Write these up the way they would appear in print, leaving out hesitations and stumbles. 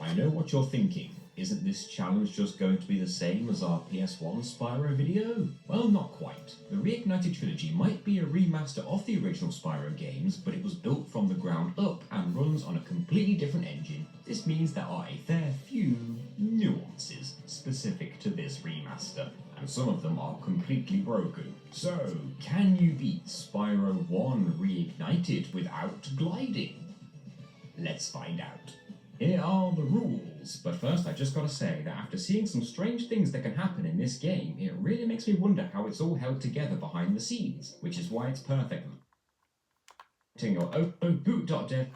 I know what you're thinking. Isn't this challenge just going to be the same as our PS1 Spyro video? Well, not quite. The Reignited trilogy might be a remaster of the original Spyro games, but it was built from the ground up and runs on a completely different engine. This means there are a fair few nuances specific to this remaster, and some of them are completely broken. So, can you beat Spyro 1 Reignited without gliding? Let's find out. Here are the rules, but first I just gotta say that after seeing some strange things that can happen in this game, it really makes me wonder how it's all held together behind the scenes, which is why it's perfect. Your open boot.dev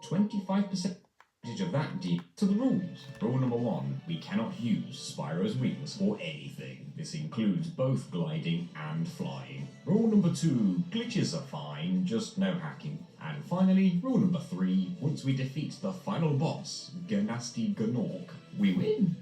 25% of that to the rules. Rule number 1, we cannot use Spyro's wings for anything. This includes both gliding and flying. Rule number 2, glitches are fine, just no hacking. And finally, rule number 3, once we defeat the final boss, Gnasty Gnorc, we win.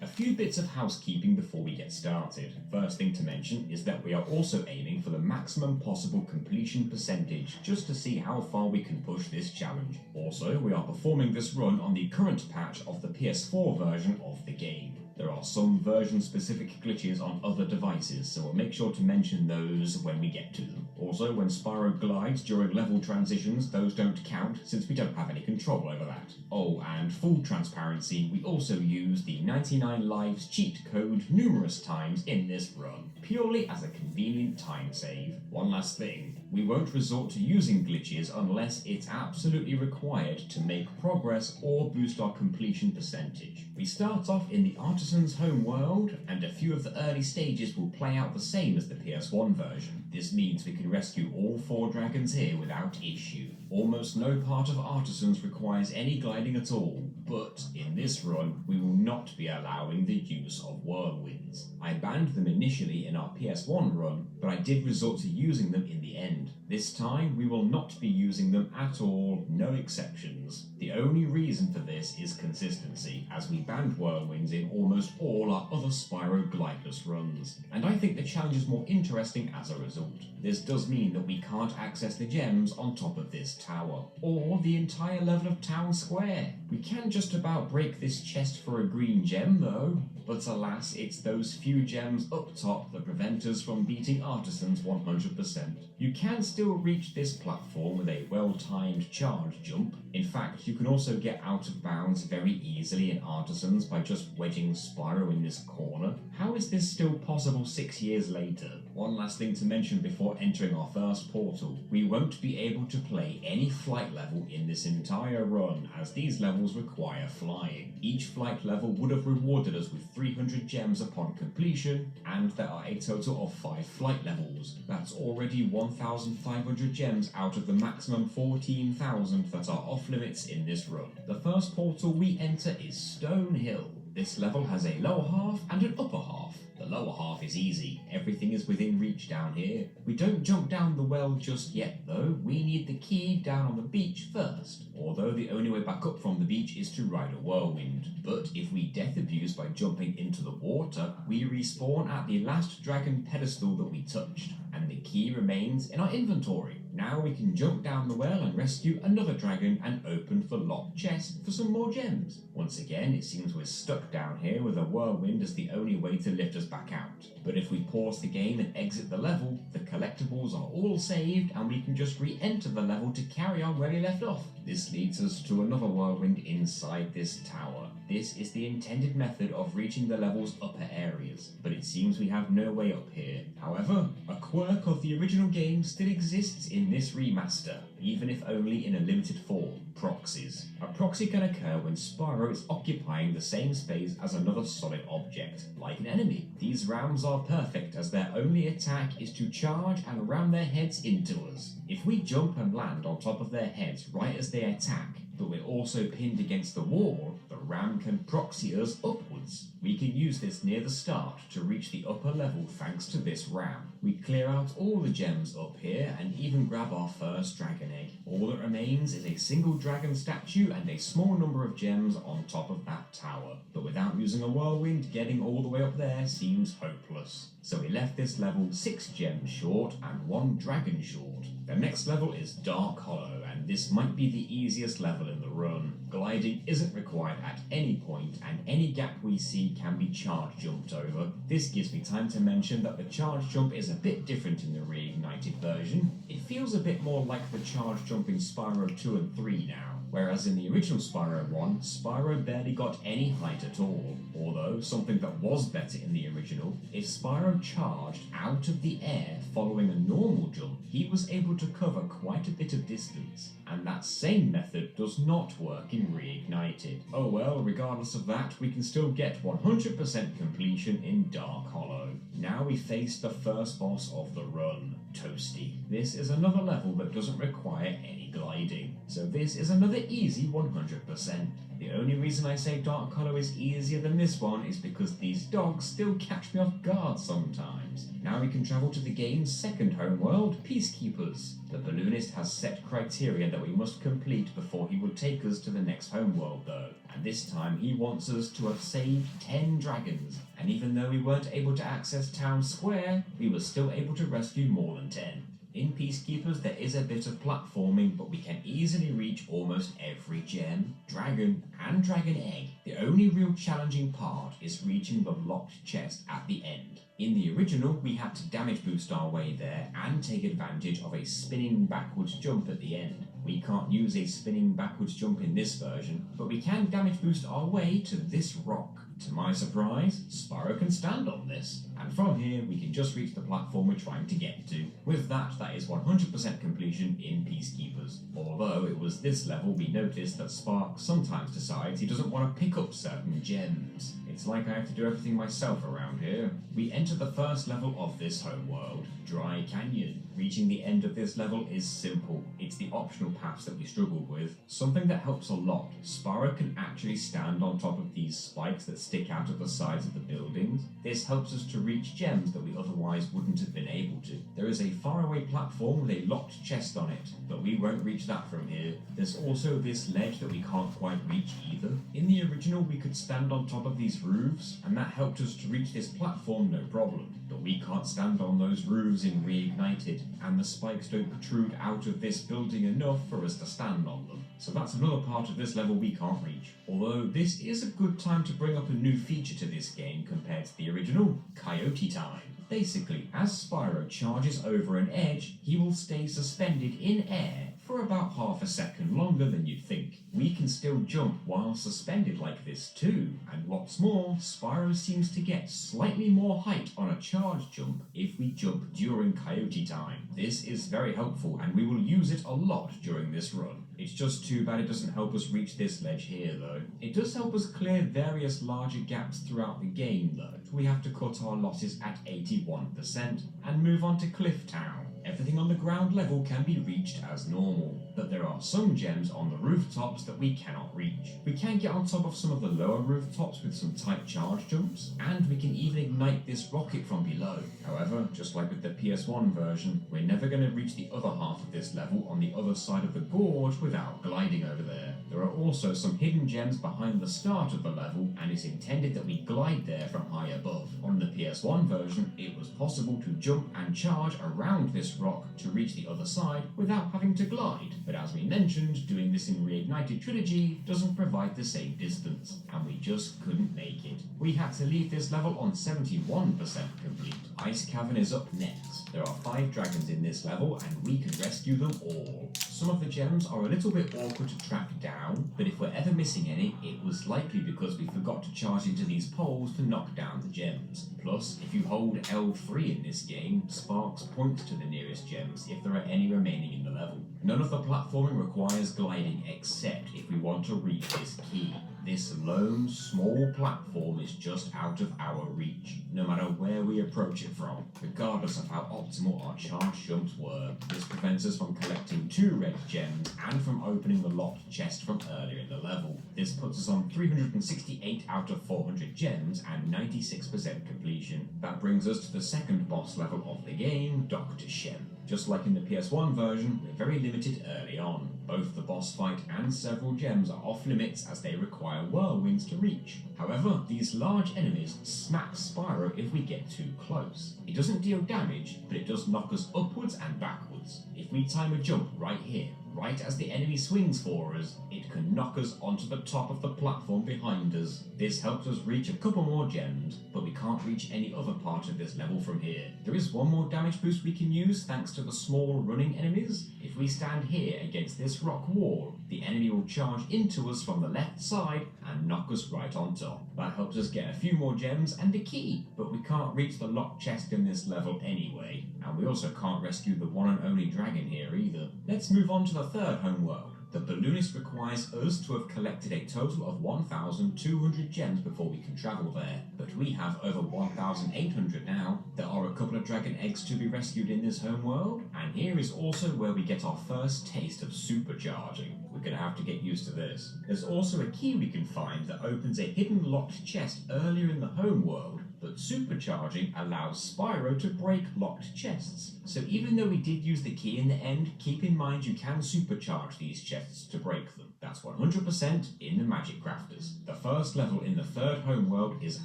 A few bits of housekeeping before we get started. First thing to mention is that we are also aiming for the maximum possible completion percentage, just to see how far we can push this challenge. Also, we are performing this run on the current patch of the PS4 version of the game. There are some version-specific glitches on other devices, so we'll make sure to mention those when we get to them. Also, when Spyro glides during level transitions, those don't count since we don't have any control over that. Oh, and full transparency, we also use the 99 Lives cheat code numerous times in this run, purely as a convenient time save. One last thing, we won't resort to using glitches unless it's absolutely required to make progress or boost our completion percentage. We start off in the Artisan's home world, and a few of the early stages will play out the same as the PS1 version. This means we can rescue all 4 dragons here without issue. Almost no part of Artisans requires any gliding at all, but in this run we will not be allowing the use of whirlwinds. I banned them initially in our PS1 run, but I did resort to using them in the end. This time we will not be using them at all, no exceptions. The only reason for this is consistency, as we banned whirlwinds in almost all our other Spyro glideless runs, and I think the challenge is more interesting as a result. This does mean that we can't access the gems on top of this tower, or the entire level of Town Square. We can just about break this chest for a green gem though, but alas, it's those few gems up top that prevent us from beating Artisans 100%. You can still reach this platform with a well-timed charge jump. In fact, you can also get out of bounds very easily in Artisans by just wedging Spyro in this corner. How is this still possible 6 years later? One last thing to mention before entering our first portal. We won't be able to play any flight level in this entire run, as these levels require flying. Each flight level would have rewarded us with 300 gems upon completion, and there are a total of 5 flight levels. That's already 1,500 gems out of the maximum 14,000 that are off limits in this run. The first portal we enter is Stone Hill. This level has a lower half and an upper half. The lower half is easy, everything is within reach down here. We don't jump down the well just yet though, we need the key down on the beach first, although the only way back up from the beach is to ride a whirlwind. But if we death abuse by jumping into the water, we respawn at the last dragon pedestal that we touched, and the key remains in our inventory. Now we can jump down the well and rescue another dragon and open the locked chest for some more gems. Once again, it seems we're stuck down here with a whirlwind as the only way to lift us back out. But if we pause the game and exit the level, the collectibles are all saved and we can just re-enter the level to carry on where we left off. This leads us to another whirlwind inside this tower. This is the intended method of reaching the level's upper areas, but it seems we have no way up here. However, a quirk of the original game still exists in this remaster, even if only in a limited form: proxies. A proxy can occur when Spyro is occupying the same space as another solid object, like an enemy. These rams are perfect as their only attack is to charge and ram their heads into us. If we jump and land on top of their heads right as they attack, but we're also pinned against the wall, the ram can proxy us upwards. We can use this near the start to reach the upper level thanks to this ram. We clear out all the gems up here and even grab our first dragon egg. All that remains is a single dragon statue and a small number of gems on top of that tower. But without using a whirlwind, getting all the way up there seems hopeless. So we left this level 6 gems short and 1 dragon short. The next level is Dark Hollow, and this might be the easiest level in the run. Gliding isn't required at any point, and any gap we see can be charge jumped over. This gives me time to mention that the charge jump is a bit different in the reignited version. It feels a bit more like the charge jump in Spyro 2 and 3 now, whereas in the original Spyro 1, Spyro barely got any height at all. Although, something that was better in the original, if Spyro charged out of the air following a normal jump, he was able to cover quite a bit of distance, and that same method does not work in Reignited. Oh well, regardless of that, we can still get 100% completion in Dark Hollow. Now we face the first boss of the run, Toasty. This is another level that doesn't require any gliding, so this is another easy 100%. The only reason I say Dark Hollow is easier than this one is because these dogs still catch me off guard sometimes. Now we can travel to the game's second homeworld, Peacekeepers. The balloonist has set criteria that we must complete before he will take us to the next homeworld though, and this time he wants us to have saved 10 dragons, and even though we weren't able to access Town Square, we were still able to rescue more than 10. In Peacekeepers there is a bit of platforming, but we can easily reach almost every gem, dragon and dragon egg. The only real challenging part is reaching the locked chest at the end. In the original, we had to damage boost our way there and take advantage of a spinning backwards jump at the end. We can't use a spinning backwards jump in this version, but we can damage boost our way to this rock. To my surprise, Spyro can stand on this, and from here we can just reach the platform we're trying to get to. With that is 100% completion in Peacekeepers. Although it was this level we noticed that Spark sometimes decides he doesn't want to pick up certain gems. It's like I have to do everything myself around here. We enter the first level of this homeworld, Dry Canyon. Reaching the end of this level is simple. It's the optional paths that we struggled with. Something that helps a lot. Spyro can actually stand on top of these spikes that stick out of the sides of the buildings. This helps us to reach gems that we otherwise wouldn't have been able to. There is a faraway platform with a locked chest on it, but we won't reach that from here. There's also this ledge that we can't quite reach either. In the original we could stand on top of these roofs, and that helped us to reach this platform no problem. But we can't stand on those roofs in Reignited, and the spikes don't protrude out of this building enough for us to stand on them. So that's another part of this level we can't reach. Although this is a good time to bring up a new feature to this game compared to the original, Coyote Time. Basically, as Spyro charges over an edge, he will stay suspended in air for about half a second longer than you'd think. We can still jump while suspended like this too, and what's more, Spyro seems to get slightly more height on a charge jump if we jump during Coyote Time. This is very helpful, and we will use it a lot during this run. It's just too bad it doesn't help us reach this ledge here though. It does help us clear various larger gaps throughout the game though. We have to cut our losses at 81% and move on to Cliff Town. Everything on the ground level can be reached as normal, but there are some gems on the rooftops that we cannot reach. We can get on top of some of the lower rooftops with some tight charge jumps, and we can even ignite this rocket from below. However, just like with the PS1 version, we're never going to reach the other half of this level on the other side of the gorge without gliding over there. There are also some hidden gems behind the start of the level, and it's intended that we glide there from high above. On the PS1 version, it was possible to jump and charge around this rock to reach the other side without having to glide, but as we mentioned, doing this in Reignited Trilogy doesn't provide the same distance, and we just couldn't make it. We had to leave this level on 71% complete. Ice Cavern is up next. There are 5 dragons in this level, and we can rescue them all. Some of the gems are a little bit awkward to track down, but if we're ever missing any, it was likely because we forgot to charge into these poles to knock down the gems. Plus, if you hold L3 in this game, Sparks points to the nearest gems if there are any remaining in the level. None of the platforming requires gliding except if we want to reach this key. This lone, small platform is just out of our reach, no matter where we approach it from, regardless of how optimal our charge jumps were. This prevents us from collecting 2 red gems and from opening the locked chest from earlier in the level. This puts us on 368 out of 400 gems and 96% completion. That brings us to the second boss level of the game, Dr. Shem. Just like in the PS1 version, we're very limited early on. Both the boss fight and several gems are off limits as they require whirlwinds to reach. However, these large enemies smack Spyro if we get too close. It doesn't deal damage, but it does knock us upwards and backwards. backwards. If we time a jump right here, right as the enemy swings for us, it can knock us onto the top of the platform behind us. This helps us reach a couple more gems, but we can't reach any other part of this level from here. There is one more damage boost we can use thanks to the small running enemies. If we stand here against this rock wall, the enemy will charge into us from the left side and knock us right on top. That helps us get a few more gems and a key, but we can't reach the locked chest in this level anyway, and we also can't rescue the one and only dragon here either. Let's move on to the third homeworld. The balloonist requires us to have collected a total of 1,200 gems before we can travel there, but we have over 1,800 now. There are a couple of dragon eggs to be rescued in this homeworld, and here is also where we get our first taste of supercharging. We're going to have to get used to this. There's also a key we can find that opens a hidden locked chest earlier in the homeworld, but supercharging allows Spyro to break locked chests. So even though we did use the key in the end, keep in mind you can supercharge these chests to break them. That's 100% in the Magic Crafters. The first level in the third homeworld is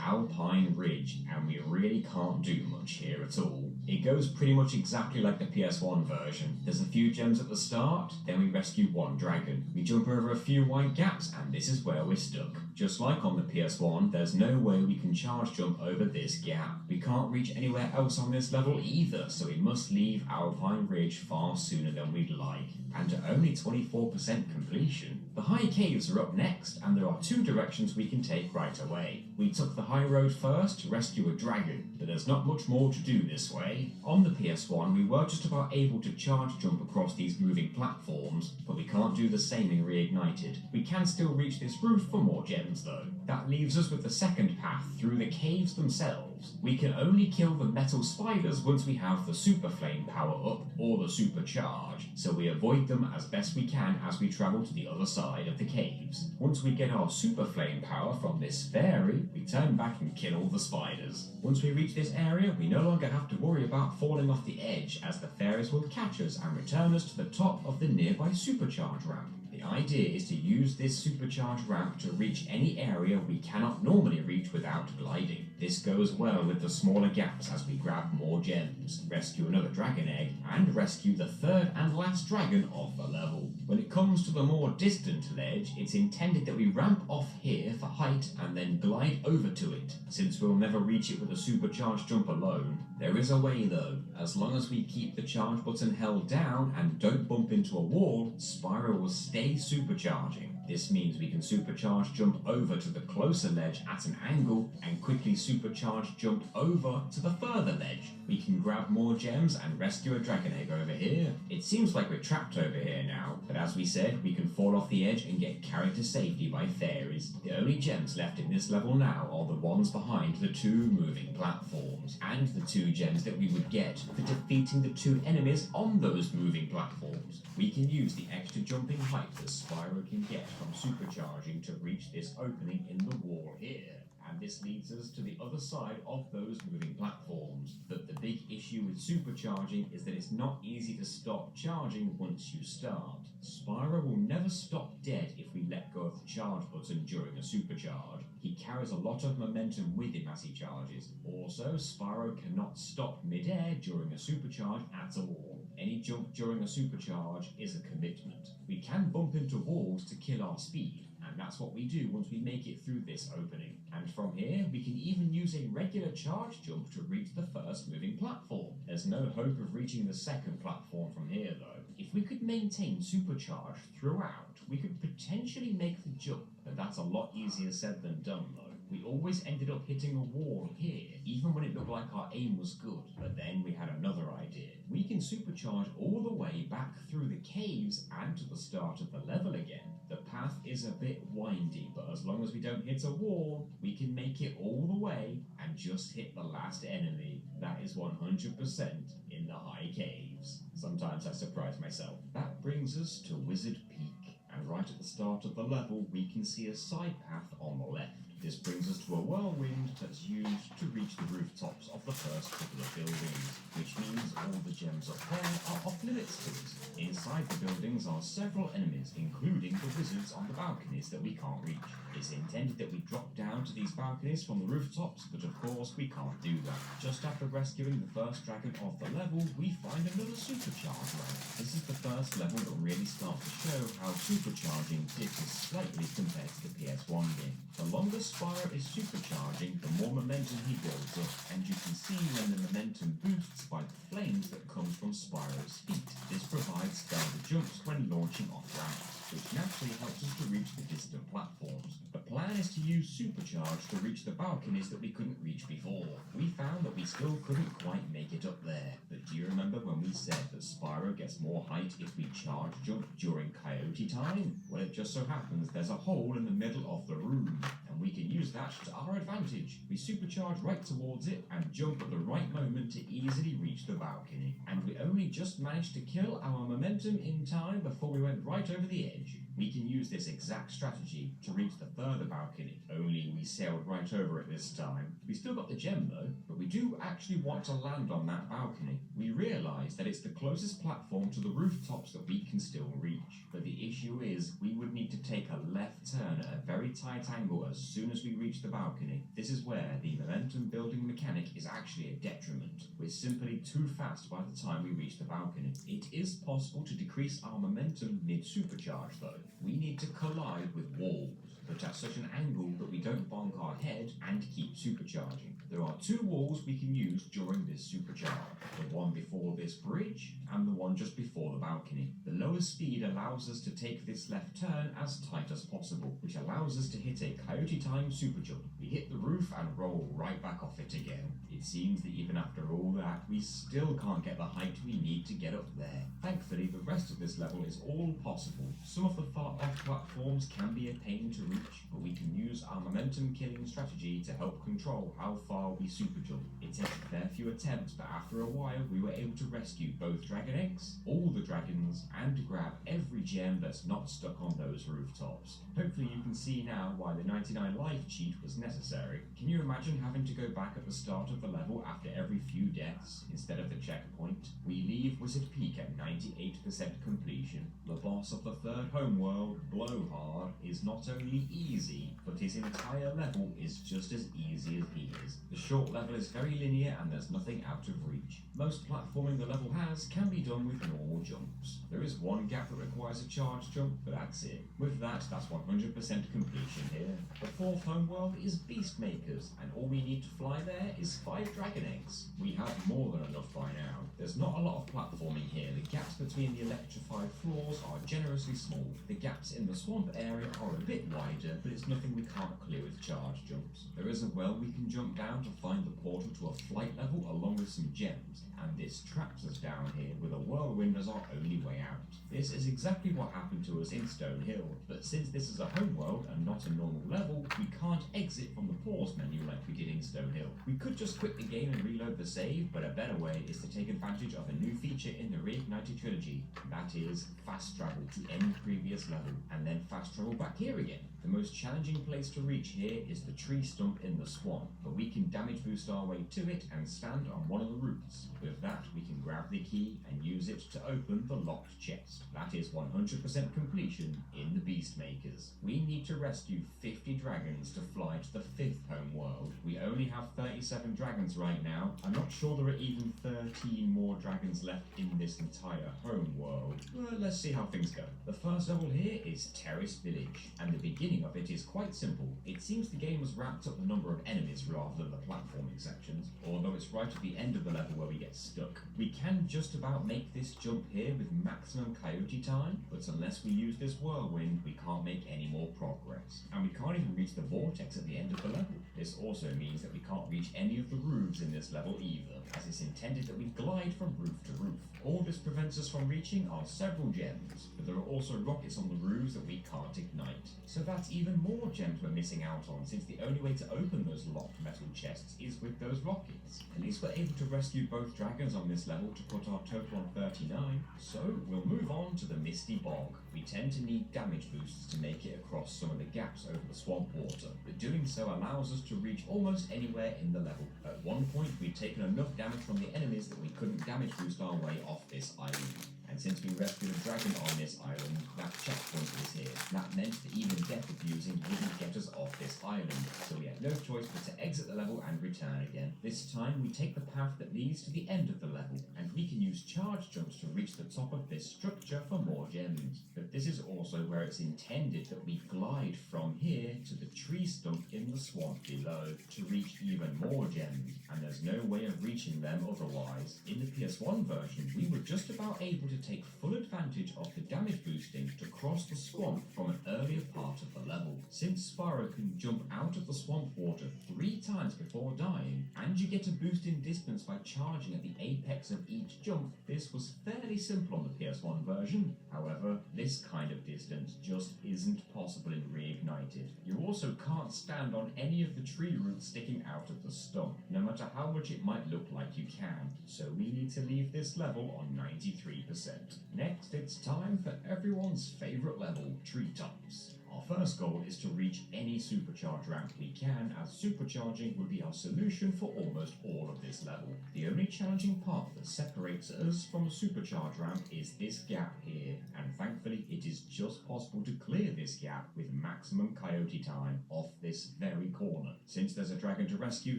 Alpine Ridge, and we really can't do much here at all. It goes pretty much exactly like the PS1 version. There's a few gems at the start, then we rescue one dragon. We jump over a few wide gaps, and this is where we're stuck. Just like on the PS1, there's no way we can charge jump over this gap. We can't reach anywhere else on this level either, so we must leave Alpine Ridge far sooner than we'd like. And at only 24% completion, the high caves are up next, and there are two directions we can take right away. We took the high road first to rescue a dragon, but there's not much more to do this way. On the PS1, we were just about able to charge jump across these moving platforms, but we can't do the same in Reignited. We can still reach this roof for more gems though. That leaves us with the second path through the caves themselves. We can only kill the metal spiders once we have the super flame power up or the super charge, so we avoid them as best we can as we travel to the other side of the caves. Once we get our super flame power from this fairy, we turn back and kill all the spiders. Once we reach this area, we no longer have to worry about falling off the edge, as the fairies will catch us and return us to the top of the nearby supercharge ramp. The idea is to use this supercharged ramp to reach any area we cannot normally reach without gliding. This goes well with the smaller gaps as we grab more gems, rescue another dragon egg, and rescue the third and last dragon of the level. When it comes to the more distant ledge, it's intended that we ramp off here for height and then glide over to it, since we'll never reach it with a supercharged jump alone. There is a way though. As long as we keep the charge button held down and don't bump into a wall, Spyro will stay supercharging. This means we can supercharge jump over to the closer ledge at an angle and quickly supercharge jump over to the further ledge. We can grab more gems and rescue a dragon egg over here. It seems like we're trapped over here now, but as we said, we can fall off the edge and get carried to safety by fairies. The only gems left in this level now are the ones behind the two moving platforms, and the two gems that we would get for defeating the two enemies on those moving platforms. We can use the extra jumping height that Spyro can get from supercharging to reach this opening in the wall here. And this leads us to the other side of those moving platforms. But the big issue with supercharging is that it's not easy to stop charging once you start. Spyro will never stop dead if we let go of the charge button during a supercharge. He carries a lot of momentum with him as he charges. Also, Spyro cannot stop mid-air during a supercharge at all. Any jump during a supercharge is a commitment. We can bump into walls to kill our speed, and that's what we do once we make it through this opening. And from here, we can even use a regular charge jump to reach the first moving platform. There's no hope of reaching the second platform from here though. If we could maintain supercharge throughout, we could potentially make the jump, but that's a lot easier said than done though. We always ended up hitting a wall here, even when it looked like our aim was good. But then we had another idea. We can supercharge all the way back through the caves and to the start of the level again. The path is a bit windy, but as long as we don't hit a wall, we can make it all the way and just hit the last enemy. That is 100% in the high caves. Sometimes I surprise myself. That brings us to Wizard Peak, and right at the start of the level, we can see a side path on the left. This brings us to a whirlwind that's used to reach the rooftops of the first couple of buildings, which means all the gems up there are off limits to us. Inside Inside the buildings are several enemies, including the wizards on the balconies that we can't reach. It's intended that we drop down to these balconies from the rooftops, but of course we can't do that. Just after rescuing the first dragon of the level, we find another supercharged one. This is the first level that really starts to show how supercharging differs slightly compared to the PS1 game. The longer Spyro is supercharging, the more momentum he builds up, and you can see when the momentum boosts by the flames that comes from Spyro's feet. This provides further jumps when launching off ramps, which naturally helps us to reach the distant platforms. The plan is to use Supercharge to reach the balconies that we couldn't reach before. We found that we still couldn't quite make it up there, but do you remember when we said that Spyro gets more height if we charge jump during Coyote time? Well, it just so happens there's a hole in the middle of the room, and we can use that to our advantage. We supercharge right towards it and jump at the right moment to easily reach the balcony. And we only just managed to kill our momentum in time before we went right over the edge. We can use this exact strategy to reach the further balcony, only we sailed right over it this time. We still got the gem though, but we do actually want to land on that balcony. We realise that it's the closest platform to the rooftops that we can still reach, but the issue is we would need to take a left turn at a very tight angle as soon as we reach the balcony. This is where the momentum building mechanic is actually a detriment. We're simply too fast by the time we reach the balcony. It is possible to decrease our momentum mid-supercharge though. We need to collide with walls, but at such an angle that we don't bonk our head and keep supercharging. There are two walls we can use during this supercharge, the one before this bridge and the one just before the balcony. The lower speed allows us to take this left turn as tight as possible, which allows us to hit a Coyote time super jump. We hit the roof and roll right back off it again. It seems that even after all that, we still can't get the height we need to get up there. Thankfully, the rest of this level is all possible. Some of the far off platforms can be a pain to reach, but we can use our momentum killing strategy to help control how far we super jump. It takes a fair few attempts, but after a while we were able to rescue both dragon eggs, all the dragons, and grab every gem that's not stuck on those rooftops. Hopefully you can see now why the 99 life cheat was necessary. Can you imagine having to go back at the start of the level after every few deaths instead of the checkpoint? We leave Wizard Peak at 98% completion. The boss of the third homeworld, Blowhard, is not only easy, but his entire level is just as easy as he is. The short level is very linear and there's nothing out of reach. Most platforming the level has can be done with normal jumps. There is one gap that requires a charge jump, but that's it. With that, that's 100% completion here. The fourth homeworld is Beastmakers, and all we need to fly there is 5 dragon eggs. We have more than enough by now. There's not a lot of platforming here. The gaps between the electrified floors are generously small. The gaps in the swamp area are a bit wider, but it's nothing we can't clear with charge jumps. There is a well we can jump down to find the portal to a flight level along with some gems, and this traps us down here with a whirlwind as our only way out. This is exactly what happened to us in Stone Hill, but since this is a homeworld and not a normal level, we can't exit from the pause menu like we did in Stone Hill. We could just quit the game and reload the save, but a better way is to take advantage of a new feature in the Reignited trilogy, and that is fast travel to any previous level, and then fast travel back here again. The most challenging place to reach here is the tree stump in the swamp, but we can damage boost our way to it and stand on one of the roots. With that, we can grab the key and use it to open the locked chest. That is 100% completion in the Beastmakers. We need to rescue 50 dragons to fly to the 5th home world. We only have 37 dragons right now. I'm not sure there are even 13 more dragons left in this entire home world. Let's see how things go. The first level here is Terrace Village, and the beginning of it is quite simple. It seems the game has ramped up the number of enemies rather than the platforming sections, although it's right at the end of the level where we get stuck. We can just about make this jump here with maximum Coyote time, but unless we use this whirlwind, we can't make any more progress. And we can't even reach the vortex at the end of the level. This also means that we can't reach any of the roofs in this level either, as it's intended that we glide from roof to roof. All this prevents us from reaching are several gems, but there are also rockets on the roofs that we can't ignite. So that's even more gems we're missing out on, since the only way to open those locked metal chests is with those rockets. At least we're able to rescue both dragons on this level to put our total on 39, so we'll move on to the Misty Bog. We tend to need damage boosts to make it across some of the gaps over the swamp water, but doing so allows us to reach almost anywhere in the level. At one point we'd taken enough damage from the enemies that we couldn't damage boost our way off this island, And since we rescued a dragon on this island, that checkpoint is here. That meant that even death abusing wouldn't get us off this island, so we had no choice but to exit the level and return again. This time we take the path that leads to the end of the level, and we can use charge jumps to reach the top of this structure for more gems. But this is also where it's intended that we glide from here to the tree stump in the swamp below to reach even more gems, and there's no way of reaching them otherwise. In the PS1 version, we were just about able to take full advantage of the damage boosting to cross the swamp from an earlier part of the level. Since Spyro can jump out of the swamp water 3 times before dying, and you get a boost in distance by charging at the apex of each jump, this was fairly simple on the PS1 version. However, this kind of distance just isn't possible in Reignited. You also can't stand on any of the tree roots sticking out of the stump, no matter how much it might look like you can, so we need to leave this level on 93%. Next, it's time for everyone's favourite level, Treetops. Our first goal is to reach any supercharge ramp we can, as supercharging would be our solution for almost all of this level. The only challenging part that separates us from a supercharge ramp is this gap here, and thankfully it is just possible to clear this gap with maximum coyote time off this very corner. Since there's a dragon to rescue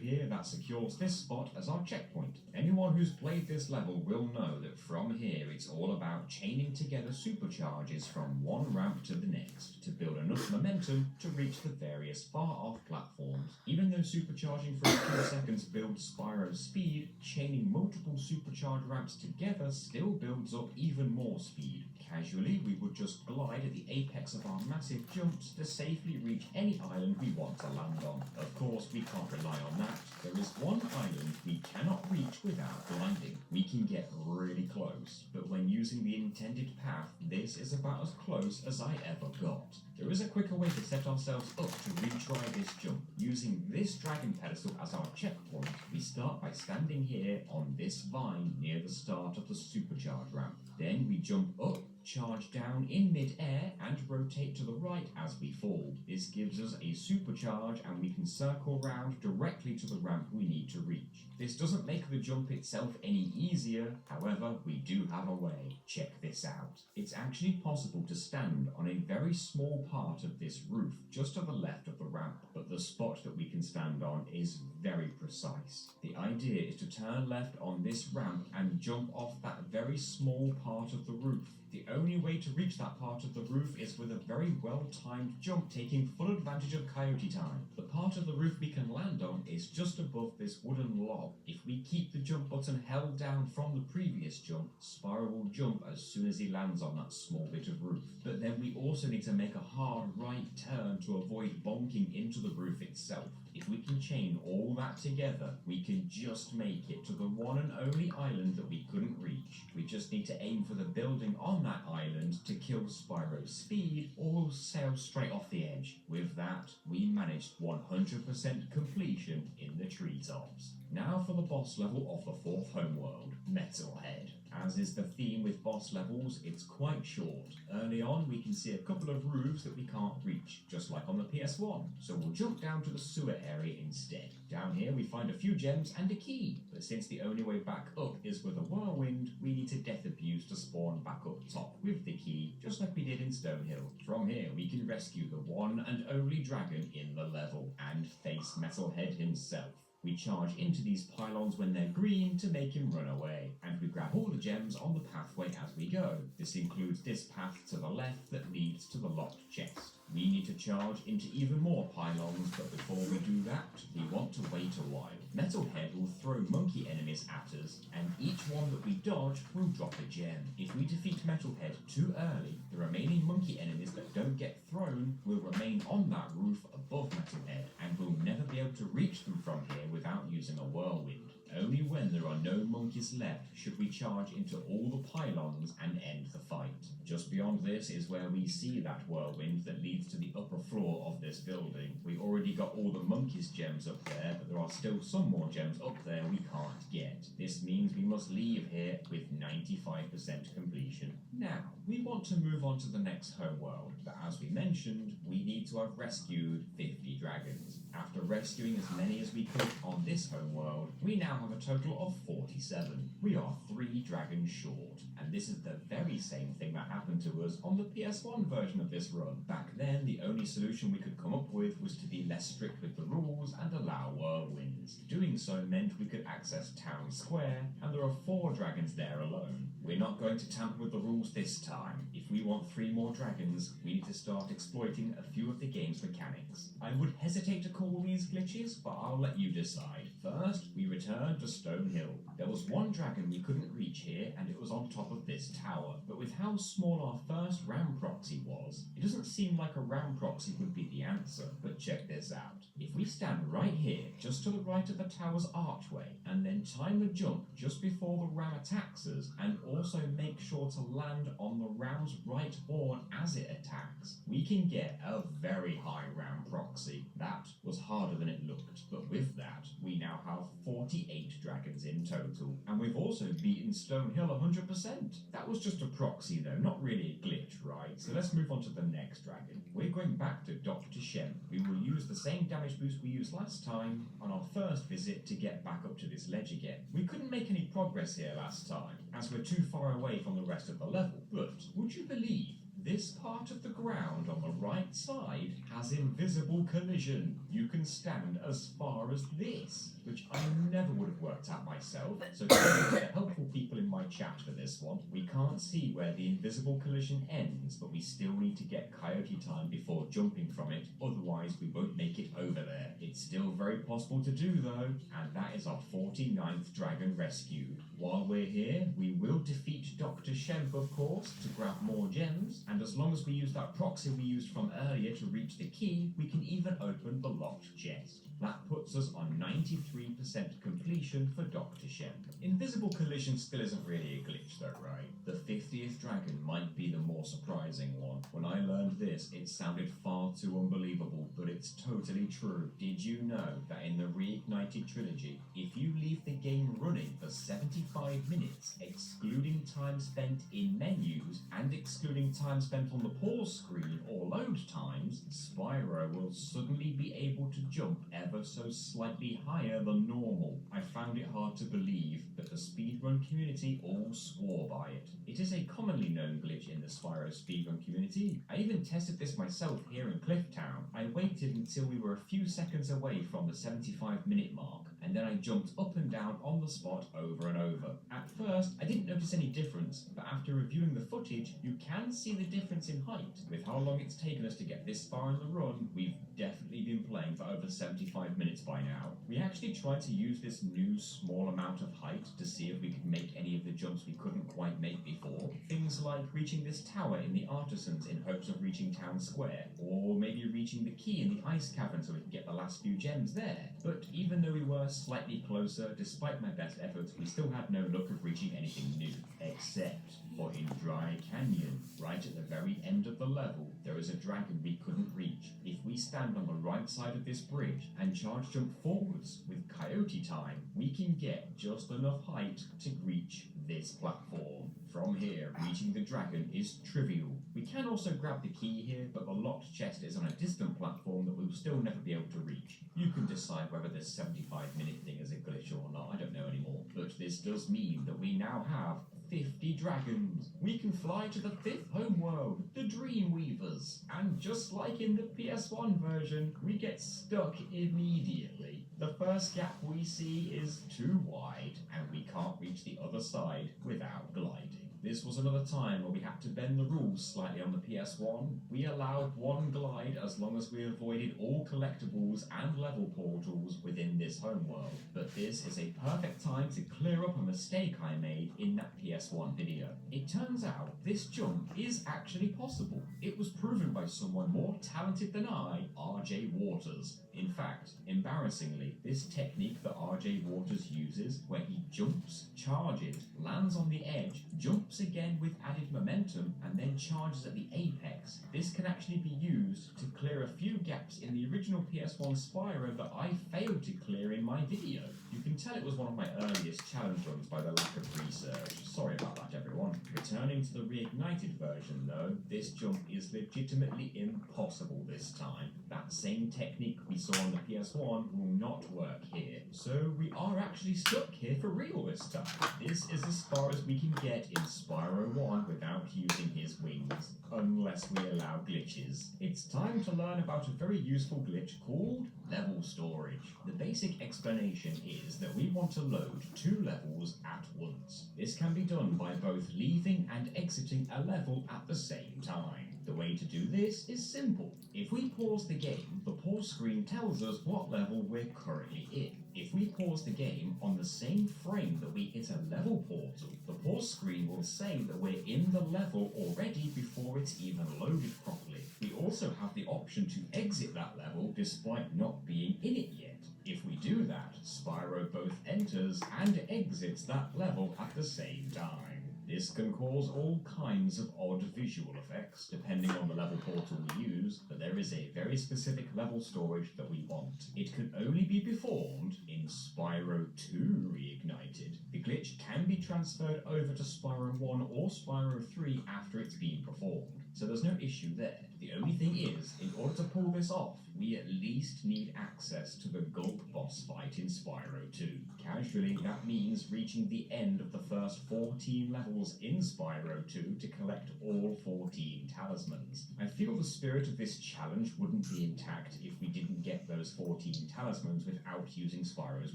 here, that secures this spot as our checkpoint. Anyone who's played this level will know that from here it's all about chaining together supercharges from one ramp to the next to build enough momentum to reach the various far-off platforms. Even though supercharging for a few seconds builds Spyro's speed, chaining multiple supercharge ramps together still builds up even more speed. Casually, we would just glide at the apex of our massive jumps to safely reach any island we want to land on. Of course, we can't rely on that. There is one island we cannot reach without gliding. We can get really close, but when using the intended path, this is about as close as I ever got. There is a quicker way to set ourselves up to retry this jump. Using this dragon pedestal as our checkpoint, we start by standing here on this vine near the start of the supercharge ramp. Then we jump up, charge down in mid-air, and rotate to the right as we fall. This gives us a supercharge and we can circle round directly to the ramp we need to reach. This doesn't make the jump itself any easier, however, we do have a way. Check this out. It's actually possible to stand on a very small part of this roof, just to the left of the ramp, but the spot that we can stand on is very precise. The idea is to turn left on this ramp and jump off that very small part of the roof. The only way to reach that part of the roof is with a very well-timed jump, taking full advantage of coyote time. The part of the roof we can land on is just above this wooden log. If we keep the jump button held down from the previous jump, Spyro will jump as soon as he lands on that small bit of roof. But then we also need to make a hard right turn to avoid bonking into the roof itself. If we can chain all that together, we can just make it to the one and only island that we couldn't reach. We just need to aim for the building on that island to kill Spyro's speed, or we'll sail straight off the edge. With that, we managed 100% completion in the treetops. Now for the boss level of the fourth homeworld, Metalhead. As is the theme with boss levels, it's quite short. Early on, we can see a couple of roofs that we can't reach, just like on the PS1, so we'll jump down to the sewer area instead. Down here, we find a few gems and a key, but since the only way back up is with a whirlwind, we need to death abuse to spawn back up top with the key, just like we did in Stonehill. From here, we can rescue the one and only dragon in the level, and face Metalhead himself. We charge into these pylons when they're green to make him run away, and we grab all the gems on the pathway as we go. This includes this path to the left that leads to the locked chest. We need to charge into even more pylons, but before we do that, we want to wait a while. Metalhead will throw monkey enemies at us, and each one that we dodge will drop a gem. If we defeat Metalhead too early, the remaining monkey enemies that don't get thrown will remain on that roof above Metalhead, and we'll never be able to reach them from here without using a whirlwind. Only when there are no monkeys left should we charge into all the pylons and end the fight. Just beyond this is where we see that whirlwind that leads to the upper floor of this building. We already got all the Monkey's gems up there, but there are still some more gems up there we can't get. This means we must leave here with 95% completion. Now, we want to move on to the next homeworld, but as we mentioned, we need to have rescued 50 dragons. After rescuing as many as we could on this homeworld, we now have a total of 47. We are 3 dragons short, and this is the very same thing that happened to us on the PS1 version of this run. Back then, the only solution we could come up with was to be less strict with the rules and allow whirlwinds. Doing so meant we could access Town Square, and there are 4 dragons there alone. We're not going to tamper with the rules this time. If we want 3 more dragons, we need to start exploiting a few of the game's mechanics. I would hesitate to call these glitches, but I'll let you decide. First, we return to Stone Hill. There was one dragon we couldn't reach here, and it was on top of this tower. But with how small our first ram proxy was, it doesn't seem like a ram proxy would be the answer. But check this out. If we stand right here, just to the right of the tower's archway, and then time a jump just before the ram attacks us, and also make sure to land on the ram's right horn as it attacks, we can get a very high ram proxy. That was harder than it looked, but with that, we now have 48 dragons in total, and we've also beaten Stone Hill 100%. That was just a proxy though, not really a glitch, right? So let's move on to the next dragon. We're going back to Dr. Shem. We will use the same damage boost we used last time on our first visit to get back up to this ledge again. We couldn't make any progress here last time, as we're too far away from the rest of the level, but would you believe this part of the ground on the right side has invisible collision? You can stand as far as this, which I never would have worked out myself, so thanks to the helpful people in my chat for this one. We can't see where the invisible collision ends, but we still need to get Coyote time before jumping from it, otherwise we won't make it over there. It's still very possible to do though, and that is our 49th dragon rescued. While we're here, we will defeat Dr. Shemp, of course, to grab more gems, and as long as we use that proxy we used from earlier to reach the key, we can even open the locked chest. That puts us on 93% completion for Dr. Shem. Invisible collision still isn't really a glitch though, right? The 50th dragon might be the more surprising one. When I learned this, it sounded far too unbelievable, but it's totally true. Did you know that in the Reignited trilogy, if you leave the game running for 75 minutes, excluding time spent in menus and excluding time spent on the pause screen or load times, Spyro will suddenly be able to jump ever so slightly higher than normal? I found it hard to believe, but the speedrun community all swore by it. It is a commonly known glitch in the Spyro speedrun community. I even tested this myself here in Clifftown. I waited until we were a few seconds away from the 75-minute mark, and then I jumped up and down on the spot over and over. At first, I didn't notice any difference, but after reviewing the footage, you can see the difference in height. With how long it's taken us to get this far in the run, we've definitely been playing for over 75 minutes by now. We actually tried to use this new small amount of height to see if we could make any of the jumps we couldn't quite make before. Things like reaching this tower in the Artisans in hopes of reaching Town Square, or maybe reaching the key in the Ice Cavern so we could get the last few gems there. But even though we were slightly closer, despite my best efforts, we still had no luck of reaching anything new. Except for in Dry Canyon, right at the very end of the level, there is a dragon we couldn't reach. If we stand on the right side of this bridge and charge jump forwards with Coyote time, we can get just enough height to reach this platform. From here, reaching the dragon is trivial. We can also grab the key here, but the locked chest is on a distant platform that we will still never be able to reach. You can decide whether this 75-minute thing is a glitch or not, I don't know anymore. But this does mean that we now have 50 dragons. We can fly to the 5th homeworld, the Dreamweavers. And just like in the PS1 version, we get stuck immediately. The first gap we see is too wide, and we can't reach the other side without gliding. This was another time where we had to bend the rules slightly on the PS1. We allowed one glide as long as we avoided all collectibles and level portals within this homeworld. But this is a perfect time to clear up a mistake I made in that PS1 video. It turns out this jump is actually possible. It was proven by someone more talented than I, RJ Waters. In fact, embarrassingly, this technique that RJ Waters uses, where he jumps, charges, lands on the edge, jumps jumps again with added momentum and then charges at the apex. This can actually be used to clear a few gaps in the original PS1 Spyro that I failed to clear in my video. You can tell it was one of my earliest challenge runs by the lack of research. Sorry about that, everyone. Returning to the reignited version though, this jump is legitimately impossible this time. That same technique we saw on the PS1 will not work here. So we are actually stuck here for real this time. This is as far as we can get in Spyro 1 without using his wings, unless we allow glitches. It's time to learn about a very useful glitch called level storage. The basic explanation is that we want to load 2 levels at once. This can be done by both leaving and exiting a level at the same time. The way to do this is simple. If we pause the game, the pause screen tells us what level we're currently in. If we pause the game on the same frame that we hit a level portal, the pause screen will say that we're in the level already before it's even loaded properly. We also have the option to exit that level despite not being in it yet. If we do that, Spyro both enters and exits that level at the same time. This can cause all kinds of odd visual effects depending on the level portal we use, but there is a very specific level storage that we want. It can only be performed in Spyro 2 Reignited. The glitch can be transferred over to Spyro 1 or Spyro 3 after it's been performed, so there's no issue there. The only thing is, in order to pull this off, we at least need access to the Gulp boss fight in Spyro 2. Casually, that means reaching the end of the first 14 levels in Spyro 2 to collect all 14 talismans. I feel the spirit of this challenge wouldn't be intact if we didn't get those 14 talismans without using Spyro's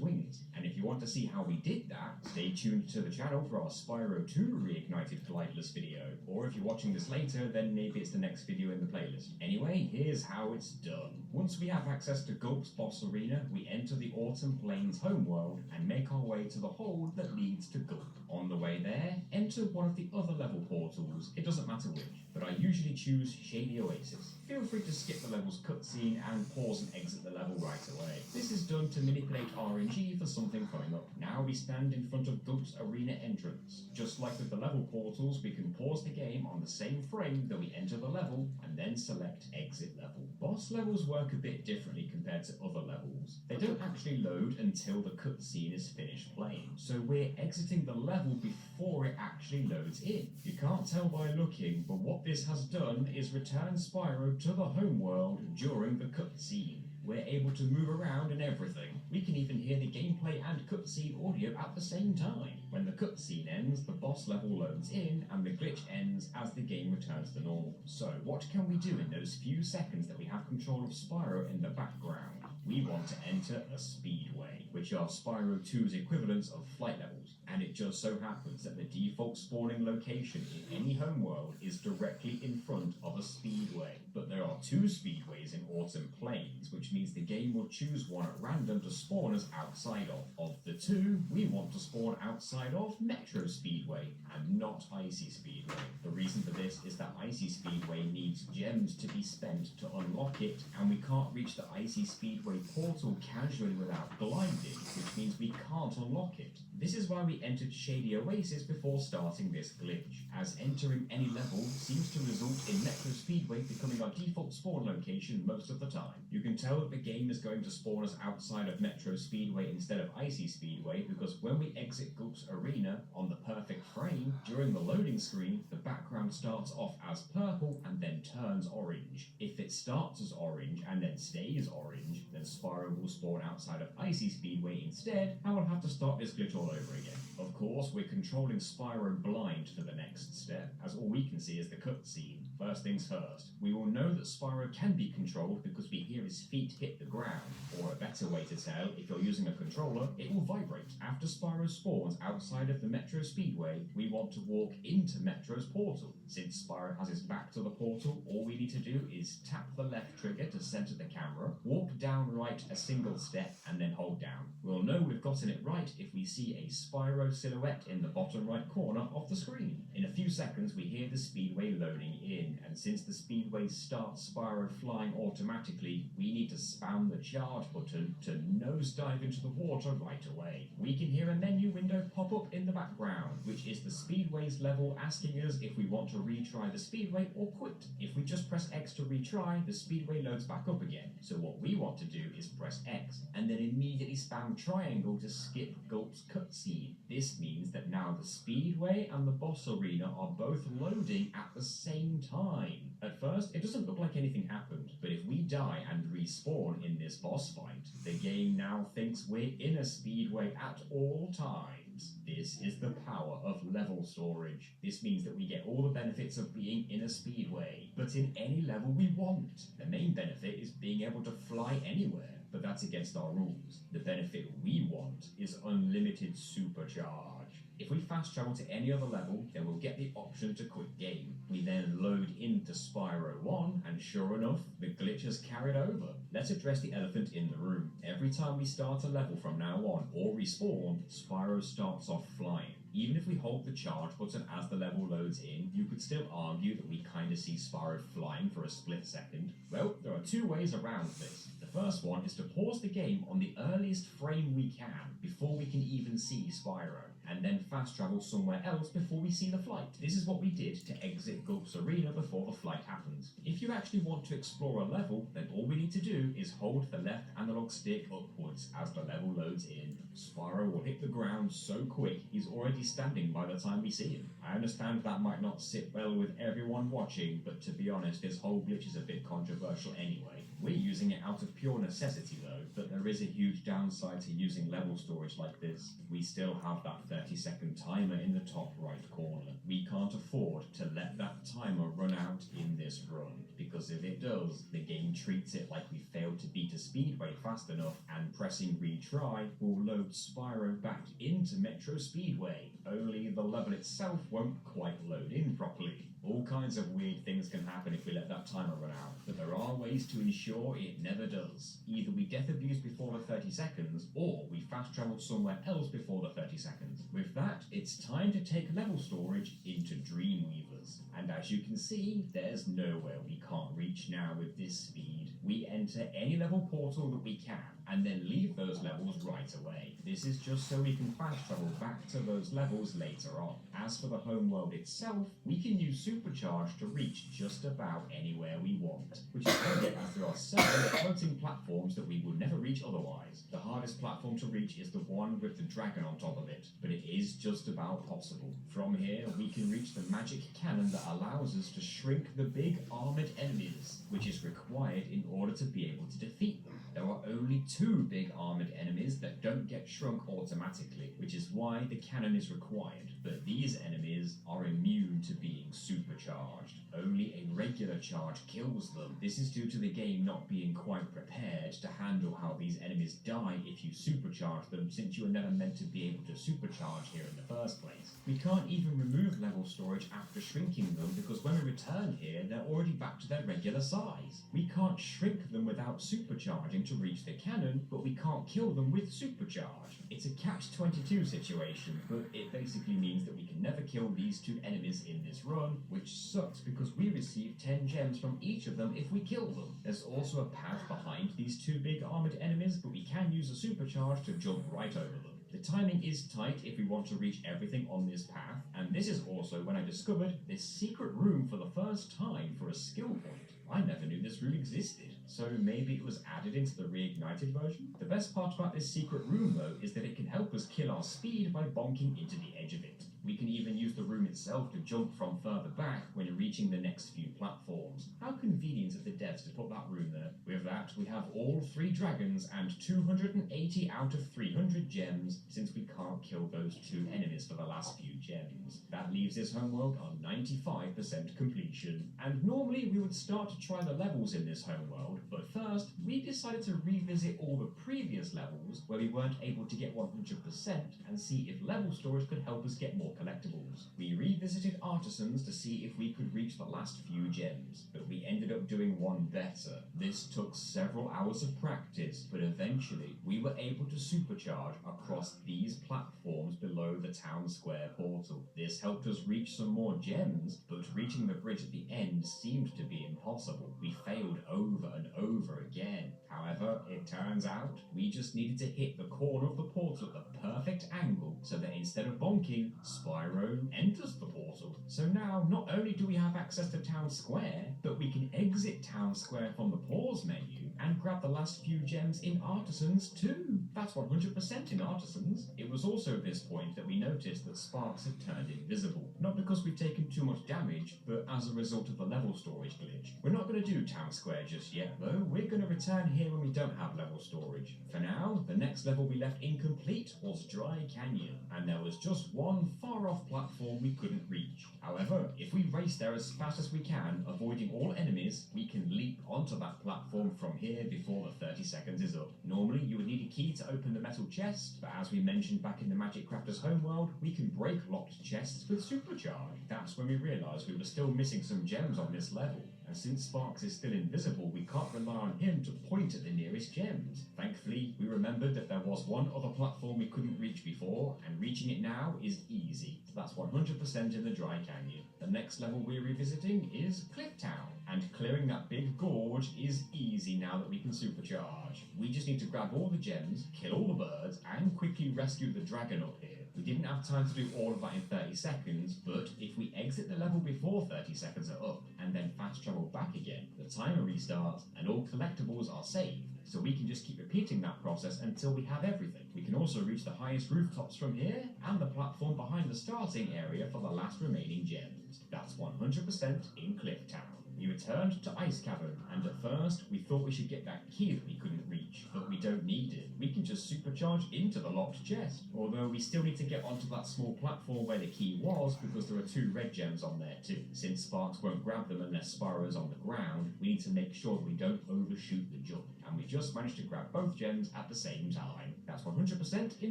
wings. And if you want to see how we did that, stay tuned to the channel for our Spyro 2 Reignited Glideless video. Or if you're watching this later, then maybe it's the next video in the playlist. Anyway, here's how it's done. Once we have access to Gulp's boss arena, we enter the Autumn Plains homeworld and make our way to the hold that leads to Gulp. On the way there, enter one of the other level portals, it doesn't matter which, but I usually choose Shady Oasis. Feel free to skip the level's cutscene and pause and exit the level right away. This is done to manipulate RNG for something coming up. Now we stand in front of Gulp's arena entrance. Just like with the level portals, we can pause the game on the same frame that we enter the level and then select exit level. Boss levels work a bit differently compared to other levels. They don't actually load until the cutscene is finished playing, so we're exiting the level before it actually loads in. You can't tell by looking, but what this has done is return Spyro to the homeworld during the cutscene. We're able to move around and everything. We can even hear the gameplay and cutscene audio at the same time. When the cutscene ends, the boss level loads in and the glitch ends as the game returns to normal. So what can we do in those few seconds that we have control of Spyro in the background? We want to enter a speedway, which are Spyro 2's equivalents of flight levels, and it just so happens that the default spawning location in any homeworld is directly in front of a speedway. But there are 2 speedways in Autumn Plains, which means the game will choose one at random to spawn us outside of. Of the 2, we want to spawn outside of Metro Speedway and not Icy Speedway. The reason for this is that Icy Speedway needs gems to be spent to unlock it, and we can't reach the Icy Speedway portal casually without gliding, which means we can't unlock it. This is why we entered Shady Oasis before starting this glitch, as entering any level seems to result in Metro Speedway becoming our default spawn location most of the time. You can tell that the game is going to spawn us outside of Metro Speedway instead of Icy Speedway because when we exit Gulp's arena on the perfect frame, during the loading screen, the background starts off as purple and then turns orange. If it starts as orange and then stays orange, then Spyro will spawn outside of Icy Speedway instead, and we'll have to start this glitch all over again. Of course, we're controlling Spyro blind for the next step, as all we can see is the cutscene. First things first, we will know that Spyro can be controlled because we hear his feet hit the ground, or a better way to tell, if you're using a controller, it will vibrate. After Spyro spawns outside of the Metro Speedway, we want to walk into Metro's portal. Since Spyro has his back to the portal, all we need to do is tap the left trigger to center the camera, walk down right a single step, and then hold down. We'll know we've gotten it right if we see a Spyro silhouette in the bottom right corner of the screen. In a few seconds, we hear the speedway loading in, and and since the speedway starts Spyro flying automatically, we need to spam the charge button to nosedive into the water right away. We can hear a menu window pop up in the background, which is the speedway's level asking us if we want to retry the speedway or quit. If we just press X to retry, the speedway loads back up again. So what we want to do is press X and then immediately spam triangle to skip Gulp's cutscene. This means that now the speedway and the boss arena are both loading at the same time. At first, it doesn't look like anything happened, but if we die and respawn in this boss fight, the game now thinks we're in a speedway at all times. This is the power of level storage. This means that we get all the benefits of being in a speedway, but in any level we want. The main benefit is being able to fly anywhere, but that's against our rules. The benefit we want is unlimited supercharge. If we fast travel to any other level, then we'll get the option to quit game. We then load into Spyro 1, and sure enough, the glitch has carried over. Let's address the elephant in the room. Every time we start a level from now on, or respawn, Spyro starts off flying. Even if we hold the charge button as the level loads in, you could still argue that we kind of see Spyro flying for a split second. Well, there are two ways around this. The first one is to pause the game on the earliest frame we can, before we can even see Spyro, and then fast travel somewhere else before we see the flight. This is what we did to exit Gulp's arena before the flight happens. If you actually want to explore a level, then all we need to do is hold the left analog stick upwards as the level loads in. Spyro will hit the ground so quick he's already standing by the time we see him. I understand that might not sit well with everyone watching, but to be honest, this whole glitch is a bit controversial anyway. We're using it out of pure necessity though, but there is a huge downside to using level storage like this. We still have that 30-second timer in the top right corner. We can't afford to let that timer run out in this run, because if it does, the game treats it like we failed to beat a speedway fast enough, and pressing retry will load Spyro back into Metro Speedway, only the level itself won't quite load in properly. All kinds of weird things can happen if we let that timer run out, but there are ways to ensure it never does. Either we death abuse before the 30 seconds, or we fast travel somewhere else before the 30 seconds. With that, it's time to take level storage into Dreamweavers. And as you can see, there's nowhere we can't reach now with this speed. We enter any level portal that we can, and then leave those levels right away. This is just so we can fast travel back to those levels later on. As for the homeworld itself, we can use Supercharge to reach just about anywhere we want, which is handy as there are several floating platforms that we would never reach otherwise. The hardest platform to reach is the one with the dragon on top of it, but it is just about possible. From here, we can reach the magic cannon that allows us to shrink the big armored enemies, which is required in order to be able to defeat them. There are only two big armored enemies that don't get shrunk automatically, which is why the cannon is required. But these enemies are immune to being supercharged. Only a regular charge kills them. This is due to the game not being quite prepared to handle how these enemies die if you supercharge them, since you were never meant to be able to supercharge here in the first place. We can't even remove level storage after shrinking them, because when we return here, they're already back to their regular size. We can't shrink them without supercharging to reach the cannon, but we can't kill them with supercharge. It's a catch-22 situation, but it basically means that we can never kill these two enemies in this run, which sucks because we receive 10 gems from each of them if we kill them. There's also a path behind these two big armored enemies, but we can use a supercharge to jump right over them. The timing is tight if we want to reach everything on this path, and this is also when I discovered this secret room for the first time for a skill point. I never knew this room existed, so maybe it was added into the reignited version? The best part about this secret room though is that it can help us kill our speed by bonking into the edge of it. We can even use the room itself to jump from further back when reaching the next few platforms. How convenient of the devs to put that room there. With that, we have all 3 dragons and 280 out of 300 gems, since we can't kill those 2 enemies for the last few gems. That leaves this homeworld on 95% completion. And normally we would start to try the levels in this homeworld, but first we decided to revisit all the previous levels where we weren't able to get 100% and see if level storage could help us get more collectibles. We revisited Artisans to see if we could reach the last few gems, but we we ended up doing one better. This took several hours of practice, but eventually we were able to supercharge across these platforms below the town square portal. This helped us reach some more gems, but reaching the bridge at the end seemed to be impossible. We failed over and over again. However, it turns out we just needed to hit the corner of the portal at the perfect angle so that instead of bonking, Spyro enters the portal. So now not only do we have access to Town Square, but we can exit Town Square from the pause menu and grab the last few gems in Artisans too. That's 100% in Artisans. It was also at this point that we noticed that Sparks had turned invisible. Not because we'd taken too much damage, but as a result of the level storage glitch. We're not going to do Town Square just yet though. We're going to return here when we don't have level storage. For now, the next level we left incomplete was Dry Canyon, and there was just one far off platform we couldn't reach. However, if we race there as fast as we can, avoiding all enemies, we can leap onto that platform from here before the 30 seconds is up. Normally, you would need a key to open the metal chest, but as we mentioned back in the Magic Crafters homeworld, we can break locked chests with Supercharge. That's when we realised we were still missing some gems on this level. And since Sparks is still invisible, we can't rely on him to point at the nearest gems. Thankfully, we remembered that there was one other platform we couldn't reach before, and reaching it now is easy. So that's 100% in the Dry Canyon. The next level we're revisiting is Cliff Town, and clearing that big gorge is easy now that we can supercharge. We just need to grab all the gems, kill all the birds, and quickly rescue the dragon up here. We didn't have time to do all of that in 30 seconds, but if we exit the level before 30 seconds are up and then fast travel back again, the timer restarts and all collectibles are saved. So we can just keep repeating that process until we have everything. We can also reach the highest rooftops from here and the platform behind the starting area for the last remaining gems. That's 100% in Cliff Town. We returned to Ice Cavern, and at first we thought we should get that key that we couldn't reach, but we don't need it. We can just supercharge into the locked chest, although we still need to get onto that small platform where the key was because there are 2 red gems on there too. Since Sparks won't grab them unless Spyro's on the ground, we need to make sure that we don't overshoot the jump, and we just managed to grab both gems at the same time. That's 100% in